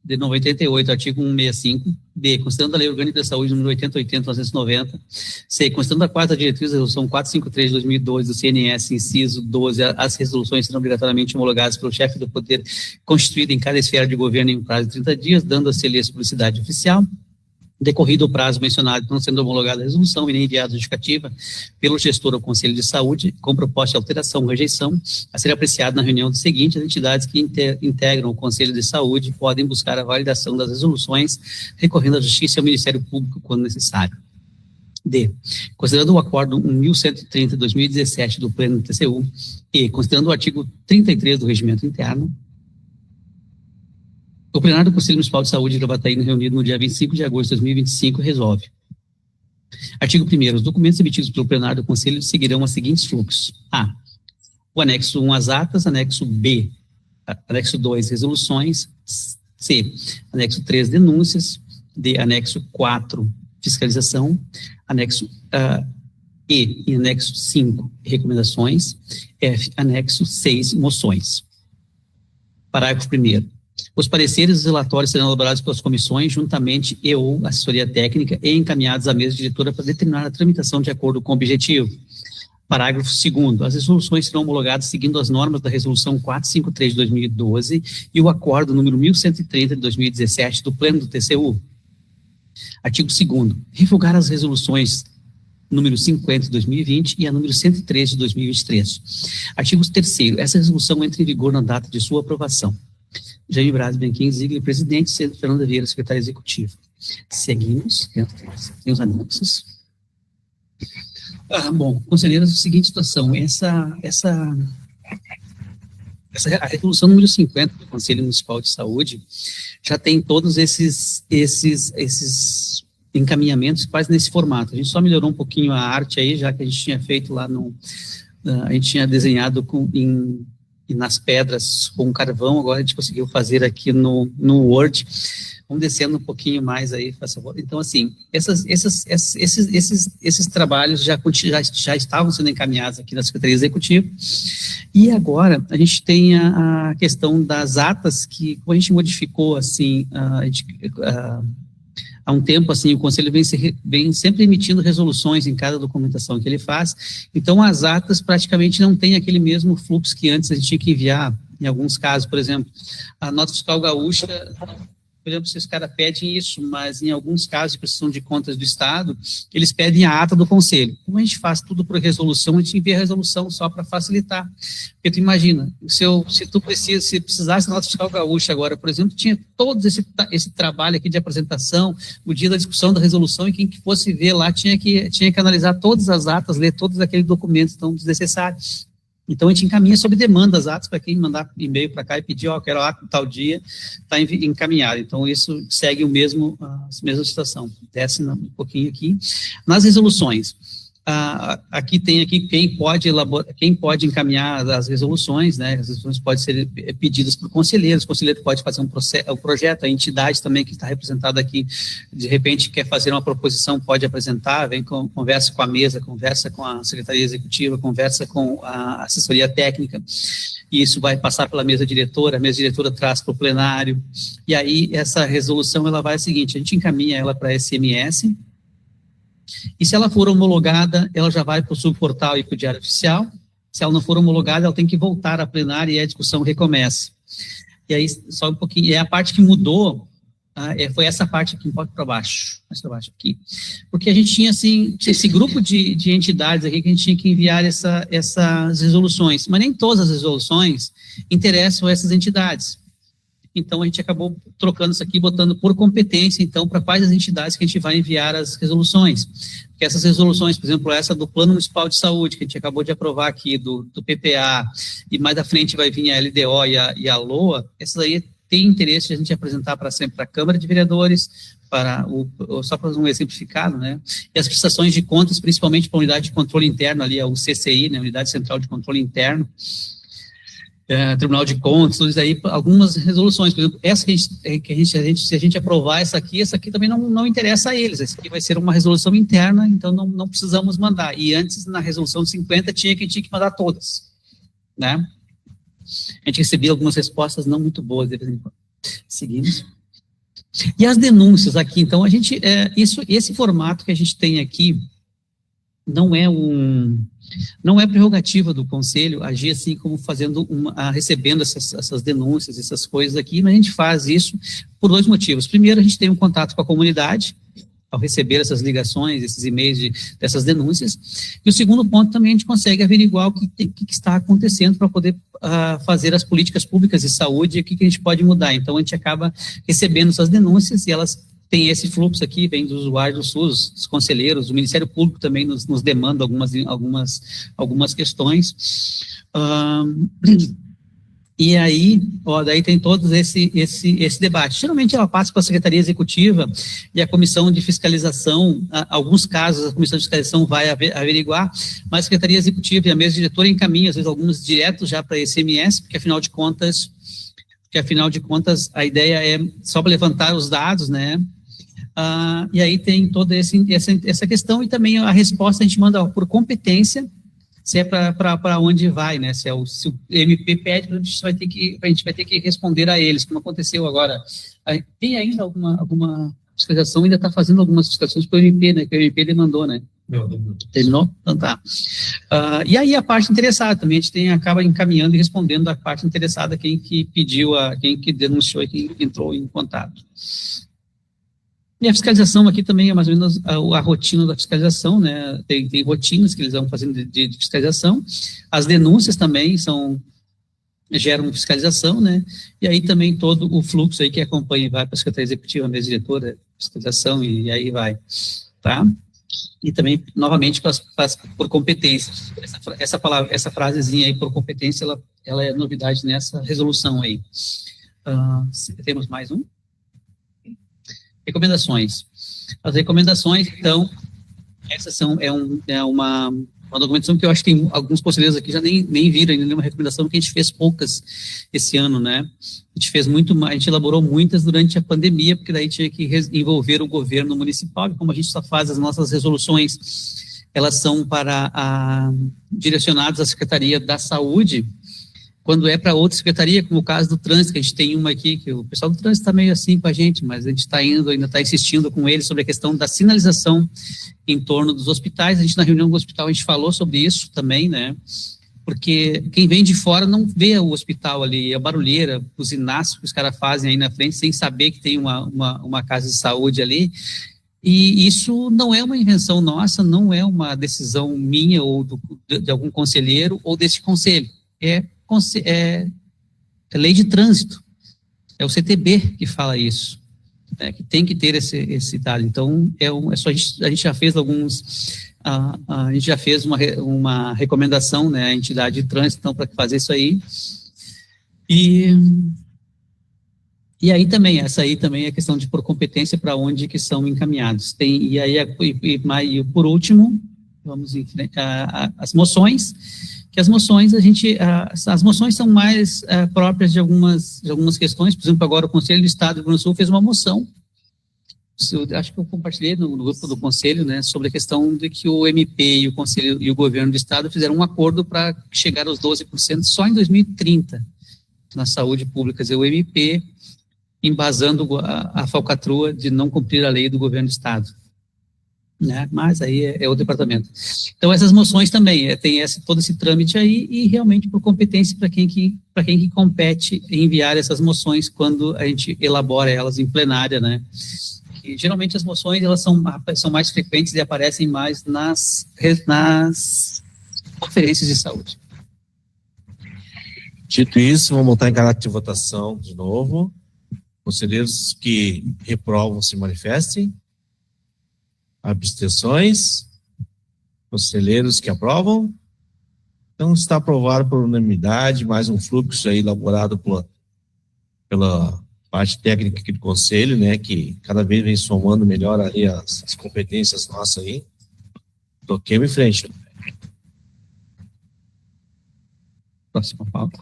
de 98, artigo 165, B, considerando a Lei Orgânica da Saúde, número 8080-1990, C, considerando a quarta diretriz da resolução 453 de 2012 do CNS, inciso 12, as resoluções serão obrigatoriamente homologadas pelo chefe do poder constituído em cada esfera de governo em um prazo de 30 dias, dando-se a publicidade oficial. Decorrido o prazo mencionado, não sendo homologada a resolução e nem enviada justificativa pelo gestor ao Conselho de Saúde, com proposta de alteração ou rejeição, a ser apreciada na reunião seguinte, as entidades que integram o Conselho de Saúde podem buscar a validação das resoluções, recorrendo à Justiça e ao Ministério Público quando necessário. D. Considerando o acordo 1130 de 2017 do Pleno do TCU e considerando o artigo 33 do Regimento Interno, o plenário do Conselho Municipal de Saúde de Gravataí, reunido no dia 25 de agosto de 2025, resolve. Artigo 1º. Os documentos emitidos pelo plenário do Conselho seguirão os seguintes fluxos. A. O anexo 1, as atas. Anexo B. Anexo 2, resoluções. C. Anexo 3, denúncias. D. Anexo 4, fiscalização. Anexo E. E anexo 5, recomendações. F. Anexo 6, moções. Parágrafo 1º. Os pareceres e os relatórios serão elaborados pelas comissões, juntamente e ou assessoria técnica, e encaminhados à mesa diretora para determinar a tramitação de acordo com o objetivo. Parágrafo 2º. As resoluções serão homologadas seguindo as normas da Resolução 453 de 2012 e o Acordo número 1130 de 2017 do Pleno do TCU. Artigo 2º. Revogar as resoluções número 50 de 2020 e a número 103 de 2023. Artigo 3º. Essa resolução entra em vigor na data de sua aprovação. Jaime Braz Benquim, Ziegler, presidente, Centro Fernanda Vieira, secretário executivo. Seguimos, tem os anexos. Bom, conselheiros, a seguinte situação, a resolução número 50 do Conselho Municipal de Saúde já tem todos esses encaminhamentos quase nesse formato. A gente só melhorou um pouquinho a arte aí, já que a gente tinha feito lá a gente tinha desenhado nas pedras com carvão, agora a gente conseguiu fazer aqui no Word, Vamos descendo um pouquinho mais aí, por favor. Então, assim, esses trabalhos já estavam sendo encaminhados aqui na Secretaria Executiva, e agora a gente tem a questão das atas, que como a gente modificou, assim, há um tempo, assim, o Conselho vem sempre emitindo resoluções em cada documentação que ele faz, então as atas praticamente não têm aquele mesmo fluxo que antes a gente tinha que enviar, em alguns casos, por exemplo, a nota fiscal gaúcha, por exemplo, se os caras pedem isso, mas em alguns casos de prestação de contas do Estado, eles pedem a ata do Conselho. Como a gente faz tudo por resolução, a gente envia a resolução só para facilitar. Porque tu imagina, se precisasse da nota fiscal gaúcha agora, por exemplo, tinha todo esse trabalho aqui de apresentação, o dia da discussão da resolução, e quem que fosse ver lá tinha que analisar todas as atas, ler todos aqueles documentos que estão desnecessários. Então, a gente encaminha sob demanda as atas para quem mandar e-mail para cá e pedir, quero lá tal dia, está encaminhado. Então, isso segue a mesma situação. Desce um pouquinho aqui. Nas resoluções, aqui quem pode encaminhar as resoluções, né? As resoluções podem ser pedidas por conselheiros, o conselheiro pode fazer um projeto, a entidade também que está representada aqui, de repente quer fazer uma proposição, pode apresentar, conversa com a mesa, conversa com a Secretaria Executiva, conversa com a assessoria técnica, e isso vai passar pela mesa diretora, a mesa diretora traz para o plenário, e aí essa resolução, ela vai o seguinte, a gente encaminha ela para a SMS, e se ela for homologada, ela já vai para o subportal e para o Diário Oficial. Se ela não for homologada, ela tem que voltar à plenária e a discussão recomeça. E aí, só um pouquinho, a parte que mudou, foi essa parte aqui, um pouco para baixo, mais para baixo aqui. Porque a gente tinha, assim, esse grupo de entidades aqui que a gente tinha que enviar essas resoluções, mas nem todas as resoluções interessam a essas entidades. Então, a gente acabou trocando isso aqui, botando por competência, então, para quais as entidades que a gente vai enviar as resoluções. Porque essas resoluções, por exemplo, essa do Plano Municipal de Saúde, que a gente acabou de aprovar aqui, do PPA, e mais à frente vai vir a LDO e a LOA, essas aí tem interesse de a gente apresentar sempre para a Câmara de Vereadores, só para um exemplificado, né? E as prestações de contas, principalmente para a Unidade de Controle Interno, ali, a UCCI, né, Unidade Central de Controle Interno, Tribunal de Contas, tudo isso aí, algumas resoluções, por exemplo, essa se a gente aprovar essa aqui também não interessa a eles, essa aqui vai ser uma resolução interna, então não precisamos mandar, e antes, na resolução de 50, tinha que mandar todas, né? A gente recebia algumas respostas não muito boas, de vez em quando. Seguimos. E as denúncias aqui, então, a gente, esse formato que a gente tem aqui, não é prerrogativa do Conselho agir assim como recebendo essas denúncias, essas coisas aqui, mas a gente faz isso por dois motivos. Primeiro, a gente tem um contato com a comunidade, ao receber essas ligações, esses e-mails dessas denúncias, e o segundo ponto também a gente consegue averiguar o que está acontecendo para poder fazer as políticas públicas de saúde e o que a gente pode mudar. Então, a gente acaba recebendo essas denúncias e elas tem esse fluxo aqui, vem dos usuários do SUS, dos conselheiros, o Ministério Público também nos demanda algumas questões. E aí, daí tem todo esse debate. Geralmente ela passa para a Secretaria Executiva e a Comissão de Fiscalização, alguns casos a Comissão de Fiscalização vai averiguar, mas a Secretaria Executiva e a mesa diretora encaminham, às vezes, alguns diretos já para a SMS, porque afinal de contas, a ideia é só para levantar os dados, né? E aí tem toda essa questão, e também a resposta a gente manda por competência, se é para onde vai, né? Se o MP pede, a gente vai ter que responder a eles, como aconteceu agora. Tem ainda alguma fiscalização, ainda está fazendo algumas fiscalizações para o MP, né? Que o MP demandou, né? Terminou? Então tá. E aí a parte interessada também, a gente acaba encaminhando e respondendo a parte interessada, quem que pediu, quem que denunciou e quem entrou em contato. E a fiscalização aqui também é mais ou menos a rotina da fiscalização, né? Tem rotinas que eles vão fazendo de fiscalização. As denúncias também geram fiscalização, né? E aí também todo o fluxo aí que acompanha e vai para a Secretaria Executiva, a mesa diretora, fiscalização, e aí vai, tá? E também, novamente, por competência. Essa frasezinha aí, por competência, ela é novidade nessa resolução aí. Temos mais um? Recomendações. As recomendações, então, essas são, Uma documentação que eu acho que tem alguns conselheiros aqui já nem viram ainda, nenhuma recomendação, porque a gente fez poucas esse ano, né? A gente fez muito mais, a gente elaborou muitas durante a pandemia, porque daí tinha que envolver o governo municipal, e como a gente só faz as nossas resoluções, elas são direcionadas à Secretaria da Saúde, quando é para outra secretaria, como o caso do trânsito, que a gente tem uma aqui, que o pessoal do trânsito está meio assim com a gente, mas a gente está ainda está insistindo com eles sobre a questão da sinalização em torno dos hospitais. A gente, na reunião do hospital, a gente falou sobre isso também, né? Porque quem vem de fora não vê o hospital ali, a barulheira, os inaços que os caras fazem aí na frente, sem saber que tem uma casa de saúde ali. E isso não é uma invenção nossa, não é uma decisão minha ou de algum conselheiro ou desse conselho. É lei de trânsito, é o CTB que fala isso, né, que tem que ter esse dado. Então, a gente já fez a gente já fez uma recomendação, né, à entidade de trânsito, então, para fazer isso aí. E aí também, essa aí também é questão de por competência para onde que são encaminhados. E por último, vamos em frente, as moções, que as moções as moções são mais próprias de algumas questões. Por exemplo, agora o Conselho do Estado do Rio Grande do Sul fez uma moção, acho que eu compartilhei no grupo do Conselho, né, sobre a questão de que o MP e o Conselho e o Governo do Estado fizeram um acordo para chegar aos 12% só em 2030 na saúde pública. Quer dizer, o MP embasando a falcatrua de não cumprir a lei do Governo do Estado. Né? Mas aí é o departamento. Então, essas moções também, tem todo esse trâmite aí, e realmente por competência para quem que compete enviar essas moções quando a gente elabora elas em plenária, né? E, geralmente as moções, elas são mais frequentes e aparecem mais nas conferências de saúde. Dito isso, vamos voltar em caráter de votação de novo. Conselheiros que reprovam se manifestem. Abstenções? Conselheiros que aprovam? Então, está aprovado por unanimidade, mais um fluxo aí elaborado pela parte técnica aqui do Conselho, né, que cada vez vem somando melhor aí as competências nossas aí. Toquemos em frente. Próxima pauta.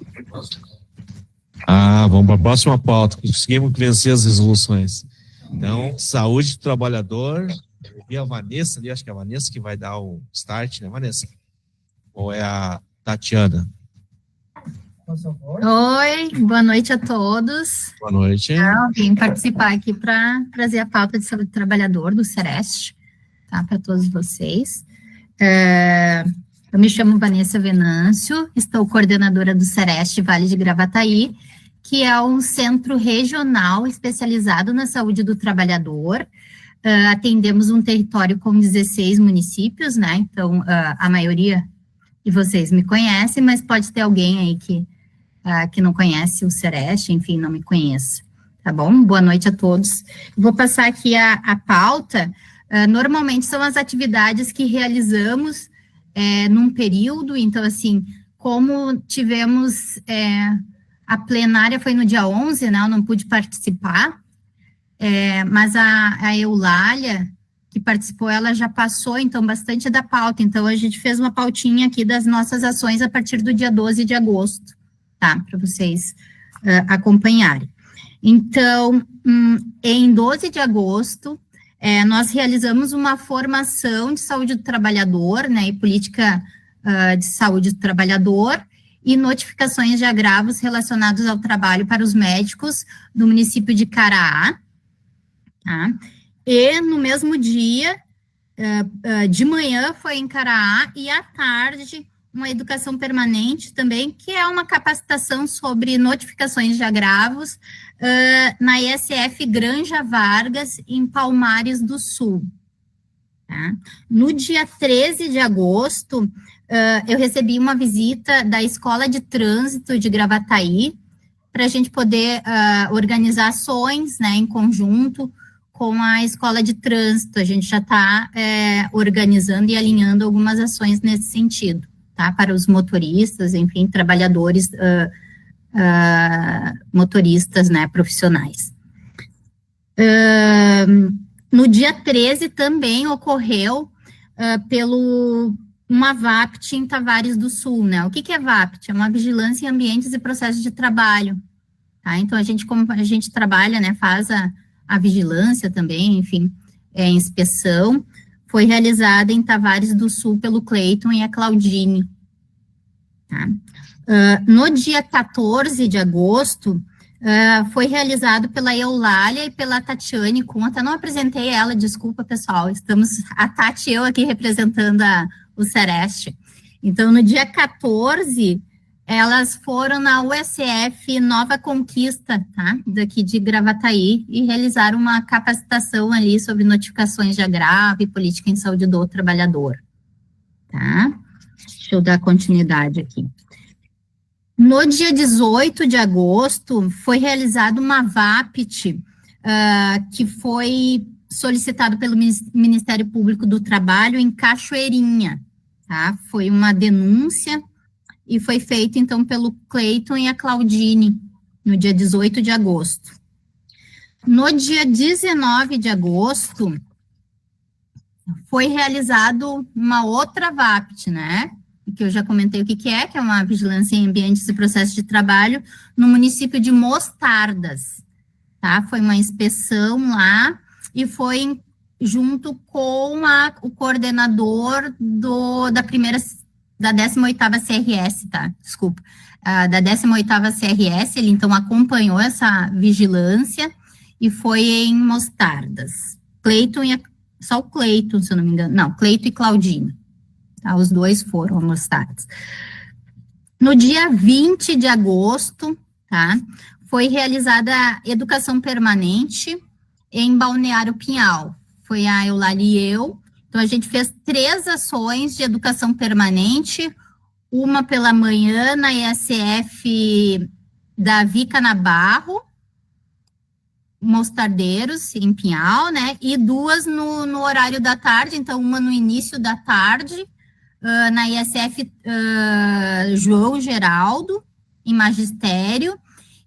Vamos para a próxima pauta. Conseguimos vencer as resoluções. Então, saúde do trabalhador. E a Vanessa ali, acho que é a Vanessa que vai dar o start, né, Vanessa? Ou é a Tatiana? Oi, boa noite a todos. Boa noite. Eu vim participar aqui para trazer a pauta de saúde do trabalhador do Sereste, tá, para todos vocês. Eu me chamo Vanessa Venâncio, estou coordenadora do Sereste Vale de Gravataí, que é um centro regional especializado na saúde do trabalhador. Atendemos um território com 16 municípios, né? Então, a maioria de vocês me conhecem, mas pode ter alguém aí que não conhece o Sereste, enfim, não me conheça, tá bom? Boa noite a todos. Vou passar aqui a pauta. Normalmente são as atividades que realizamos num período. Então, assim, como tivemos a plenária foi no dia 11, né? Eu não pude participar. Mas a Eulália, que participou, ela já passou, então, bastante da pauta. Então, a gente fez uma pautinha aqui das nossas ações a partir do dia 12 de agosto, tá? Para vocês acompanharem. Então, em 12 de agosto, nós realizamos uma formação de saúde do trabalhador, né? E política de saúde do trabalhador, e notificações de agravos relacionados ao trabalho para os médicos do município de Caraá. Tá? E no mesmo dia, de manhã foi em Caraá, e à tarde uma educação permanente também, que é uma capacitação sobre notificações de agravos na ISF Granja Vargas, em Palmares do Sul. Tá? No dia 13 de agosto, eu recebi uma visita da Escola de Trânsito de Gravataí, para a gente poder organizar ações, né, em conjunto com a Escola de Trânsito. A gente já está organizando e alinhando algumas ações nesse sentido, tá? Para os motoristas, enfim, trabalhadores, motoristas, né, profissionais. No dia 13 também ocorreu, pelo uma VAPT em Tavares do Sul, né? O que é VAPT? É uma vigilância em ambientes e processos de trabalho, tá? Então, como a gente trabalha, né, faz a vigilância também, enfim, inspeção, foi realizada em Tavares do Sul pelo Cleiton e a Claudine, tá? No dia 14 de agosto, foi realizado pela Eulália e pela Tatiane Kuhn, até não apresentei ela, desculpa, pessoal, a Tati e eu aqui representando o Sereste. Então, no dia 14, elas foram na USF Nova Conquista, tá? Daqui de Gravataí, e realizaram uma capacitação ali sobre notificações de agravo e política em saúde do trabalhador, tá? Deixa eu dar continuidade aqui. No dia 18 de agosto, foi realizada uma VAPT, que foi solicitado pelo Ministério Público do Trabalho em Cachoeirinha, tá? Foi uma denúncia e foi feito, então, pelo Cleiton e a Claudine, no dia 18 de agosto. No dia 19 de agosto, foi realizado uma outra VAPT, né? Que eu já comentei o que é uma vigilância em ambientes e processos de trabalho, no município de Mostardas, tá? Foi uma inspeção lá, e foi junto com o coordenador da 18ª CRS, tá? Desculpa, da 18ª CRS, ele então acompanhou essa vigilância, e foi em Mostardas. Só o Cleiton, se eu não me engano, não, Cleiton e Claudine. Tá, os dois foram mostrados. No dia 20 de agosto, tá, foi realizada a educação permanente em Balneário Pinhal. Foi a Eulália e eu. Então, a gente fez 3 ações de educação permanente, uma pela manhã na ESF Davi Canabarro, Mostardeiros, em Pinhal, né, e 2 no horário da tarde, então uma no início da tarde, na ISF João Geraldo, em Magistério,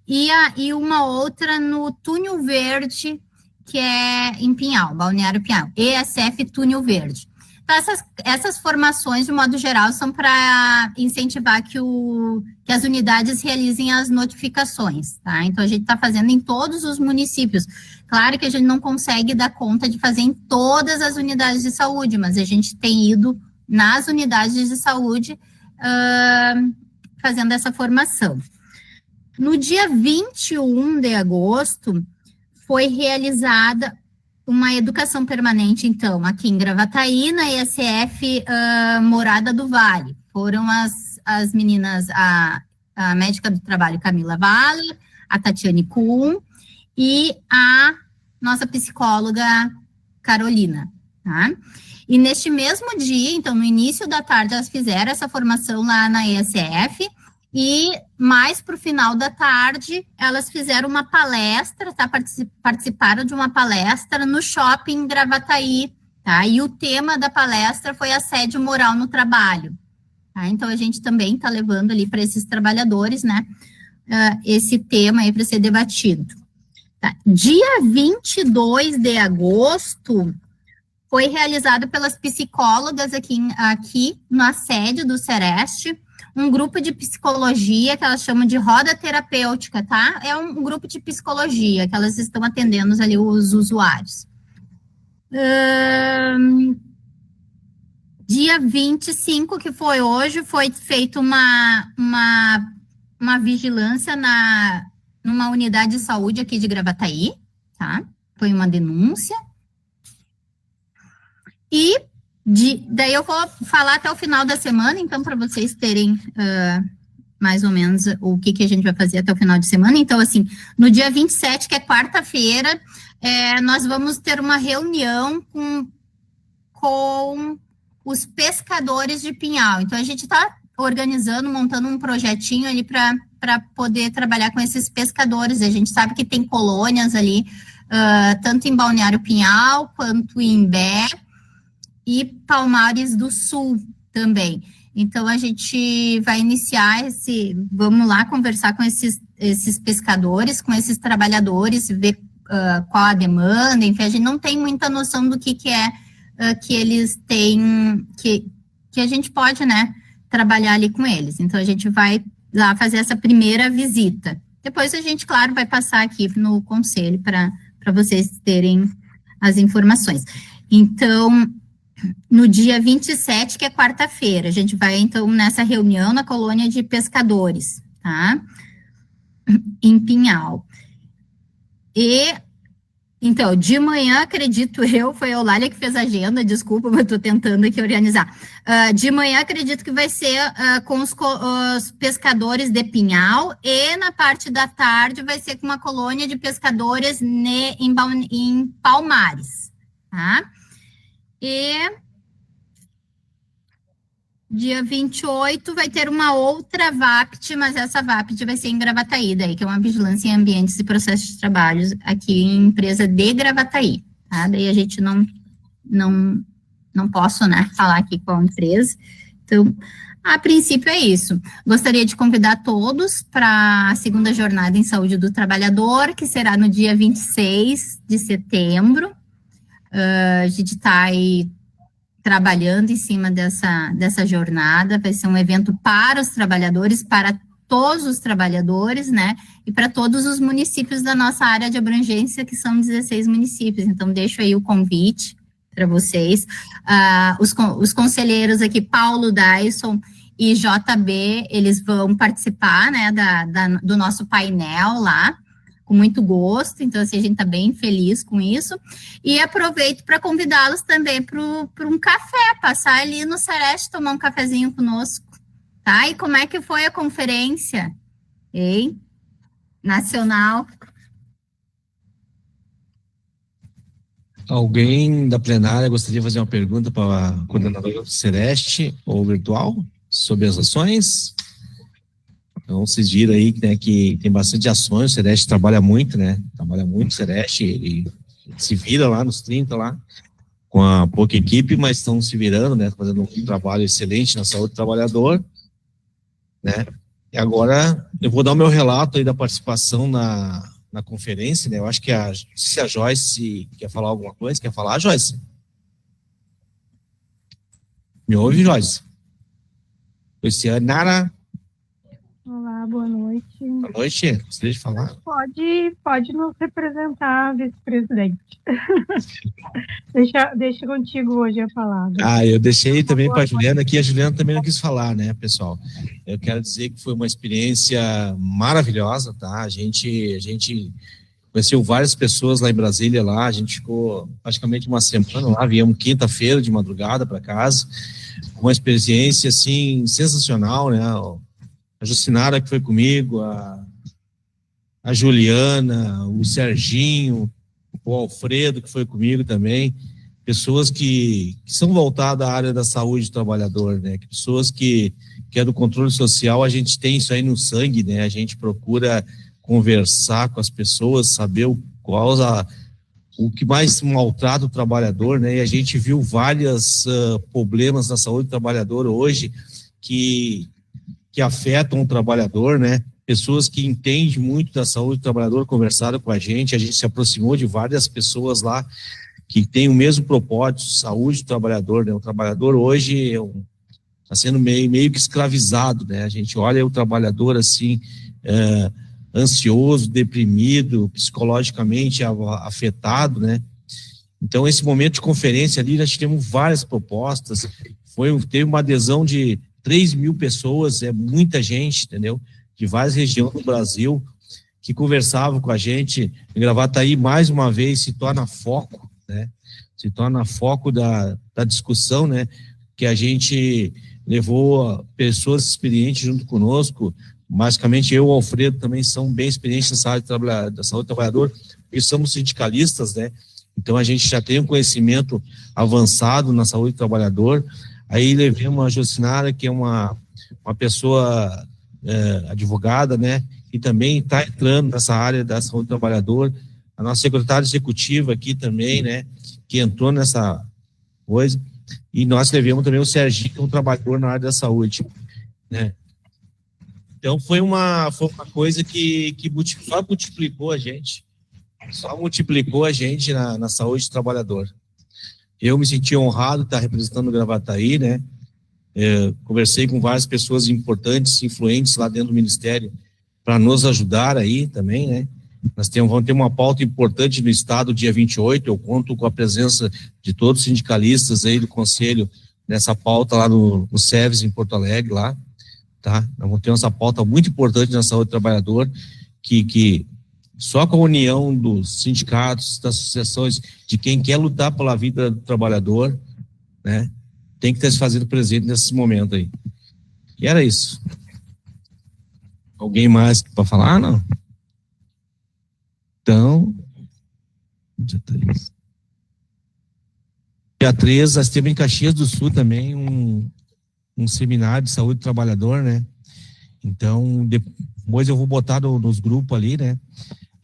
e uma outra no Túnel Verde, que é em Pinhal, Balneário Pinhal, ESF Túnel Verde. Então, essas formações, de modo geral, são para incentivar que as unidades realizem as notificações, tá? Então, a gente está fazendo em todos os municípios. Claro que a gente não consegue dar conta de fazer em todas as unidades de saúde, mas a gente tem ido nas unidades de saúde, fazendo essa formação. No dia 21 de agosto, foi realizada uma educação permanente, então, aqui em Gravataí, na ESF Morada do Vale. Foram as meninas, a médica do trabalho Camila Vale, a Tatiane Kuhn e a nossa psicóloga Carolina, tá? E neste mesmo dia, então, no início da tarde, elas fizeram essa formação lá na ESF, e mais para o final da tarde, elas fizeram uma palestra, tá? Participaram de uma palestra no shopping Gravataí, tá? E o tema da palestra foi assédio moral no trabalho, tá? Então, a gente também está levando ali para esses trabalhadores, né, esse tema aí para ser debatido. Tá? Dia 22 de agosto, foi realizado pelas psicólogas aqui na sede do Sereste, um grupo de psicologia que elas chamam de roda terapêutica, tá? É um grupo de psicologia que elas estão atendendo ali os usuários. Dia 25, que foi hoje, foi feita uma vigilância numa unidade de saúde aqui de Gravataí, tá? Foi uma denúncia. E daí eu vou falar até o final da semana, então, para vocês terem mais ou menos o que a gente vai fazer até o final de semana. Então, assim, no dia 27, que é quarta-feira, nós vamos ter uma reunião com os pescadores de Pinhal. Então, a gente está organizando, montando um projetinho ali para poder trabalhar com esses pescadores. A gente sabe que tem colônias ali, tanto em Balneário Pinhal, quanto em Imbé, e Palmares do Sul também. Então, a gente vai iniciar vamos lá conversar com esses pescadores, com esses trabalhadores, ver qual a demanda, enfim, a gente não tem muita noção do que é que eles têm, que que a gente pode, né, trabalhar ali com eles. Então, a gente vai lá fazer essa primeira visita. Depois a gente, claro, vai passar aqui no conselho para vocês terem as informações. Então, no dia 27, que é quarta-feira, a gente vai, então, nessa reunião na colônia de pescadores, tá? Em Pinhal. E, então, de manhã, acredito eu, foi a Eulália que fez a agenda, desculpa, mas estou tentando aqui organizar. De manhã, acredito que vai ser com os pescadores de Pinhal, e na parte da tarde vai ser com uma colônia de pescadores em Palmares, tá? E dia 28 vai ter uma outra VAPT, mas essa VAPT vai ser em Gravataí, daí, que é uma vigilância em ambientes e processos de trabalho aqui em empresa de Gravataí, tá? Daí a gente não posso, né, falar aqui qual empresa. Então, a princípio é isso. Gostaria de convidar todos para a segunda jornada em saúde do trabalhador, que será no dia 26 de setembro. A gente está aí trabalhando em cima dessa jornada, vai ser um evento para os trabalhadores, para todos os trabalhadores, né, e para todos os municípios da nossa área de abrangência, que são 16 municípios, então deixo aí o convite para vocês. Os conselheiros aqui, Paulo Dyson e JB, eles vão participar, né, do nosso painel lá, com muito gosto, então assim, a gente está bem feliz com isso, e aproveito para convidá-los também para um café, passar ali no Sereste, tomar um cafezinho conosco, tá? E como é que foi a conferência, hein? Nacional. Alguém da plenária gostaria de fazer uma pergunta para a coordenadora do Sereste ou virtual sobre as ações? Então, vocês viram aí, né, que tem bastante ações, o Sereste trabalha muito, né? Trabalha muito o Sereste, ele se vira lá nos 30 lá, com a pouca equipe, mas estão se virando, né? Fazendo um trabalho excelente na saúde do trabalhador, né? E agora eu vou dar o meu relato aí da participação na conferência, né? Eu acho que se a Joyce quer falar alguma coisa, quer falar, Joyce? Me ouve, Joyce? Nara? Olá, boa noite. Boa noite, gostaria de falar? Pode nos representar, vice-presidente. deixa contigo hoje a palavra. Eu deixei também para a Juliana aqui, a Juliana também não quis falar, né, pessoal? Eu quero dizer que foi uma experiência maravilhosa, tá? A gente conheceu várias pessoas lá em Brasília, a gente ficou praticamente uma semana lá, viemos quinta-feira de madrugada para casa, uma experiência, assim, sensacional, né? A Jucinara que foi comigo, a Juliana, o Serginho, o Alfredo que foi comigo também, pessoas que são voltadas à área da saúde do trabalhador, né? Pessoas que é do controle social, a gente tem isso aí no sangue, né? A gente procura conversar com as pessoas, saber o que mais maltrata o trabalhador, né? E a gente viu vários problemas na saúde do trabalhador hoje que afetam o trabalhador, né? Pessoas que entendem muito da saúde do trabalhador conversaram com a gente se aproximou de várias pessoas lá que têm o mesmo propósito, saúde do trabalhador, né? O trabalhador hoje está sendo meio que escravizado, né? A gente olha o trabalhador assim, ansioso, deprimido, psicologicamente afetado, né? Então, esse momento de conferência ali, nós tivemos várias propostas, teve uma adesão de 3.000 pessoas, é muita gente, entendeu? De várias regiões do Brasil, que conversavam com a gente. Em Gravataí, mais uma vez, se torna foco, né? Se torna foco da discussão, né? Que a gente levou pessoas experientes junto conosco. Basicamente, eu e o Alfredo também são bem experientes nessa área da saúde do trabalhador, porque somos sindicalistas, né? Então, a gente já tem um conhecimento avançado na saúde do trabalhador. Aí levamos a Jocinara, que é uma pessoa advogada, né, que também está entrando nessa área da saúde do trabalhador. A nossa secretária executiva aqui também, né, que entrou nessa coisa. E nós levamos também o Serginho, que é um trabalhador na área da saúde, né. Então, foi uma coisa que só multiplicou a gente. Na saúde do trabalhador. Eu me senti honrado de estar representando o Gravataí, né? Conversei com várias pessoas importantes, influentes lá dentro do Ministério, para nos ajudar aí também, né? Vamos ter uma pauta importante no Estado, dia 28, eu conto com a presença de todos os sindicalistas aí do Conselho, nessa pauta lá no SEVES, em Porto Alegre, lá, tá? Nós vamos ter essa pauta muito importante na saúde do trabalhador, que só com a união dos sindicatos, das associações, de quem quer lutar pela vida do trabalhador, né, tem que estar se fazendo presente nesse momento aí. E era isso. Alguém mais para falar? Não? Então, dia 3, nós temos em Caxias do Sul também um seminário de saúde do trabalhador, né? Então, depois eu vou botar nos grupos ali, né?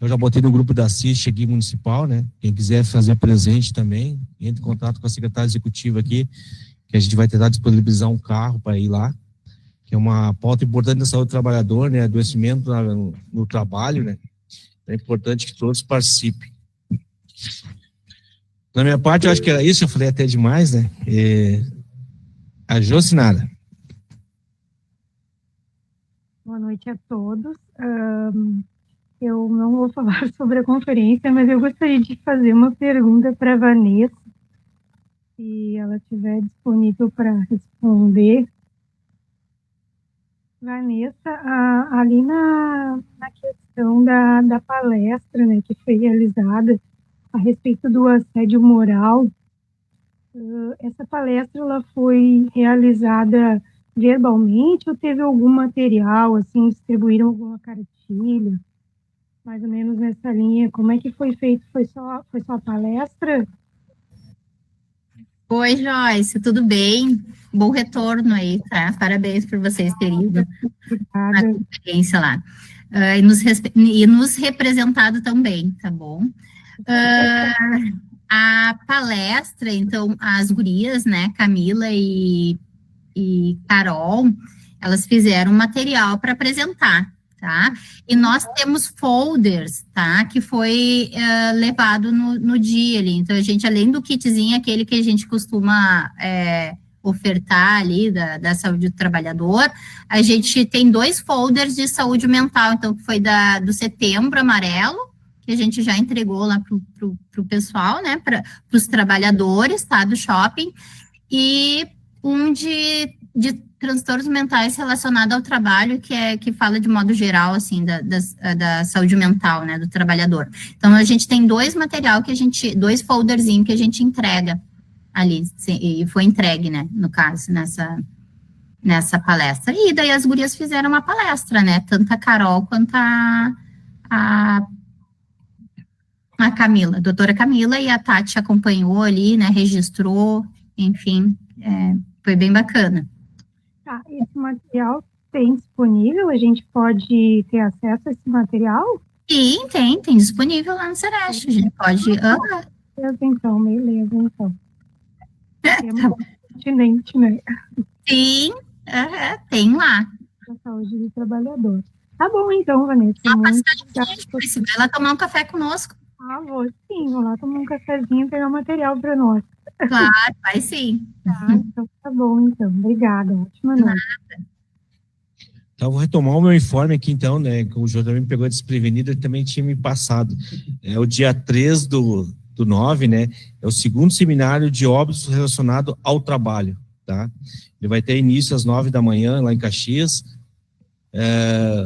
Eu já botei no grupo da CIST aqui municipal, né? Quem quiser fazer presente também, entre em contato com a secretária executiva aqui, que a gente vai tentar disponibilizar um carro para ir lá, que é uma pauta importante da saúde do trabalhador, né? Adoecimento no trabalho, né? É importante que todos participem. Na minha parte, eu acho que era isso, eu falei até demais, né? A Jocinara. Boa noite a todos. Eu não vou falar sobre a conferência, mas eu gostaria de fazer uma pergunta para a Vanessa, se ela estiver disponível para responder. Vanessa, ali na questão da palestra, né, que foi realizada a respeito do assédio moral, essa palestra ela foi realizada verbalmente ou teve algum material, assim, distribuíram alguma cartilha, mais ou menos nessa linha? Como é que foi feito? Foi só a palestra? Oi, Joyce, tudo bem? Bom retorno aí, tá? Parabéns por vocês terem ido na conferência lá. E nos representado também, tá bom? A palestra, então, as gurias, né, Camila e Carol, elas fizeram um material para apresentar, tá? E nós temos folders, tá? Que foi levado no dia ali. Então, a gente, além do kitzinho, aquele que a gente costuma ofertar ali da saúde do trabalhador, a gente tem 2 folders de saúde mental, então, que foi do Setembro Amarelo, que a gente já entregou lá pro pessoal, né? Para os trabalhadores, tá? Do shopping, e um de transtornos mentais relacionados ao trabalho, que fala de modo geral, assim, da saúde mental, né, do trabalhador. Então, a gente tem 2 material 2 folderzinhos que a gente entrega ali, e foi entregue, né, no caso, nessa palestra. E daí as gurias fizeram uma palestra, né, tanto a Carol quanto a Camila, a doutora Camila, e a Tati acompanhou ali, né, registrou, enfim, foi bem bacana. Tá, esse material tem disponível? A gente pode ter acesso a esse material? Sim, tem disponível lá no Sereste, a gente pode... Beleza, então. É pertinente, né? Sim, tem lá. A saúde do trabalhador. Tá bom, então, Vanessa. Vai lá tomar um café conosco. Vou sim, vou lá tomar um cafezinho e pegar o material para nós. Claro, vai sim. Então tá bom, então. Obrigada, ótima noite. Então, vou retomar o meu informe aqui, então, né, que o João também me pegou desprevenido, ele também tinha me passado. É o dia 3 do 9, né, é o 2º seminário de óbitos relacionado ao trabalho, tá? Ele vai ter início às 9 da manhã, lá em Caxias.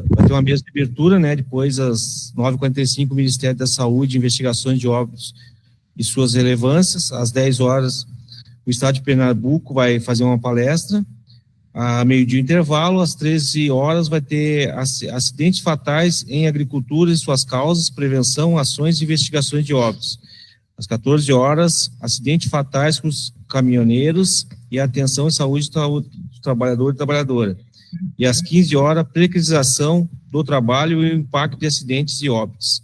Vai ter uma mesa de abertura, né, depois às 9h45, o Ministério da Saúde, investigações de óbitos e suas relevâncias. Às 10 horas, o Estado de Pernambuco vai fazer uma palestra. A meio-dia intervalo, às 13 horas, vai ter acidentes fatais em agricultura e suas causas, prevenção, ações e investigações de óbitos. Às 14 horas, acidentes fatais com os caminhoneiros e atenção em saúde do trabalhador e trabalhadora. E às 15 horas, precarização do trabalho e o impacto de acidentes e óbitos.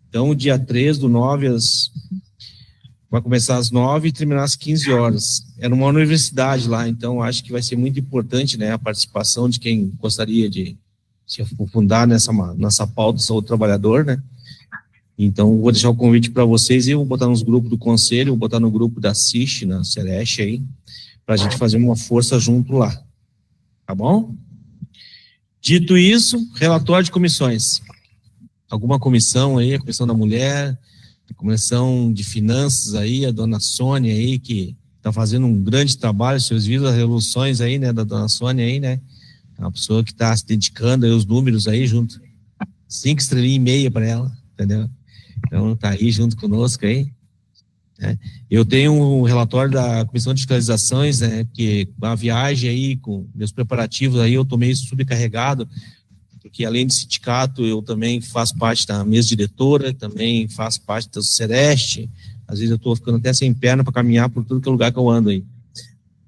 Então, o dia 3 do 9 vai começar às 9 e terminar às 15 horas. É numa universidade lá, então acho que vai ser muito importante, né, a participação de quem gostaria de se aprofundar nessa pauta do saúde do trabalhador, né. Então, vou deixar o convite para vocês e eu vou botar nos grupos do Conselho, vou botar no grupo da CIST, na Celeste aí, para a gente fazer uma força junto lá, Tá bom? Dito isso, relatório de comissões. Alguma comissão aí, a comissão da mulher, a comissão de finanças aí, a dona Sônia aí, que está fazendo um grande trabalho, vocês viram as resoluções aí, né, da dona Sônia aí, né? É uma pessoa que está se dedicando aí, os números aí junto. 5 estrelinhas e meia para ela, entendeu? Então tá aí junto conosco aí. Né? Eu tenho um relatório da Comissão de Fiscalizações, né, que a viagem aí, com meus preparativos aí, eu tô meio sobrecarregado, porque além de sindicato, eu também faço parte da mesa diretora, também faço parte do Sereste, às vezes eu estou ficando até sem perna para caminhar por tudo que é lugar que eu ando aí.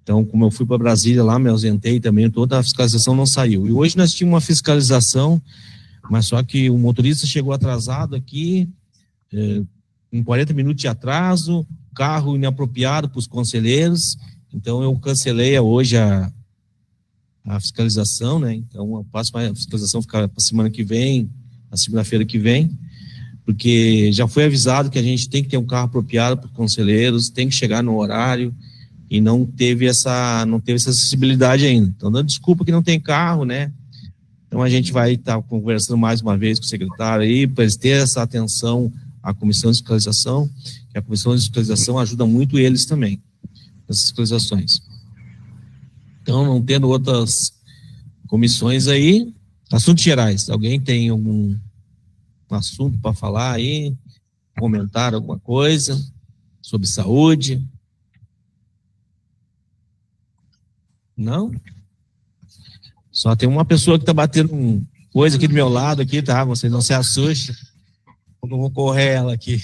Então, como eu fui para Brasília lá, me ausentei também, toda a fiscalização não saiu. E hoje nós tínhamos uma fiscalização, mas só que o motorista chegou atrasado aqui, com 40 minutos de atraso, carro inapropriado para os conselheiros, então eu cancelei hoje a fiscalização, né? Então eu passo a fiscalização ficar para a semana que vem, na segunda-feira que vem, porque já foi avisado que a gente tem que ter um carro apropriado para os conselheiros, tem que chegar no horário, e não teve essa acessibilidade ainda. Então, dando desculpa que não tem carro, né? Então, a gente vai estar conversando mais uma vez com o secretário aí, para eles terem essa atenção à comissão de fiscalização, que a comissão de fiscalização ajuda muito eles também, nessas fiscalizações. Então, não tendo outras comissões aí, assuntos gerais. Alguém tem algum assunto para falar aí? Comentar alguma coisa sobre saúde? Não? Só tem uma pessoa que está batendo coisa aqui do meu lado, aqui, tá? Vocês não se assustem. Eu vou correr ela aqui.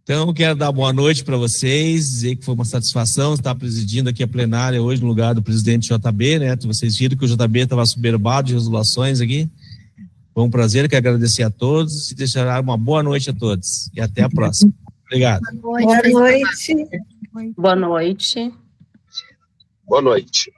Então, quero dar boa noite para vocês, dizer que foi uma satisfação estar presidindo aqui a plenária hoje no lugar do presidente JB, né? Vocês viram que o JB estava soberbado de resoluções aqui. Foi um prazer, quero agradecer a todos e deixar uma boa noite a todos. E até a próxima. Obrigado. Boa noite. Boa noite. Boa noite.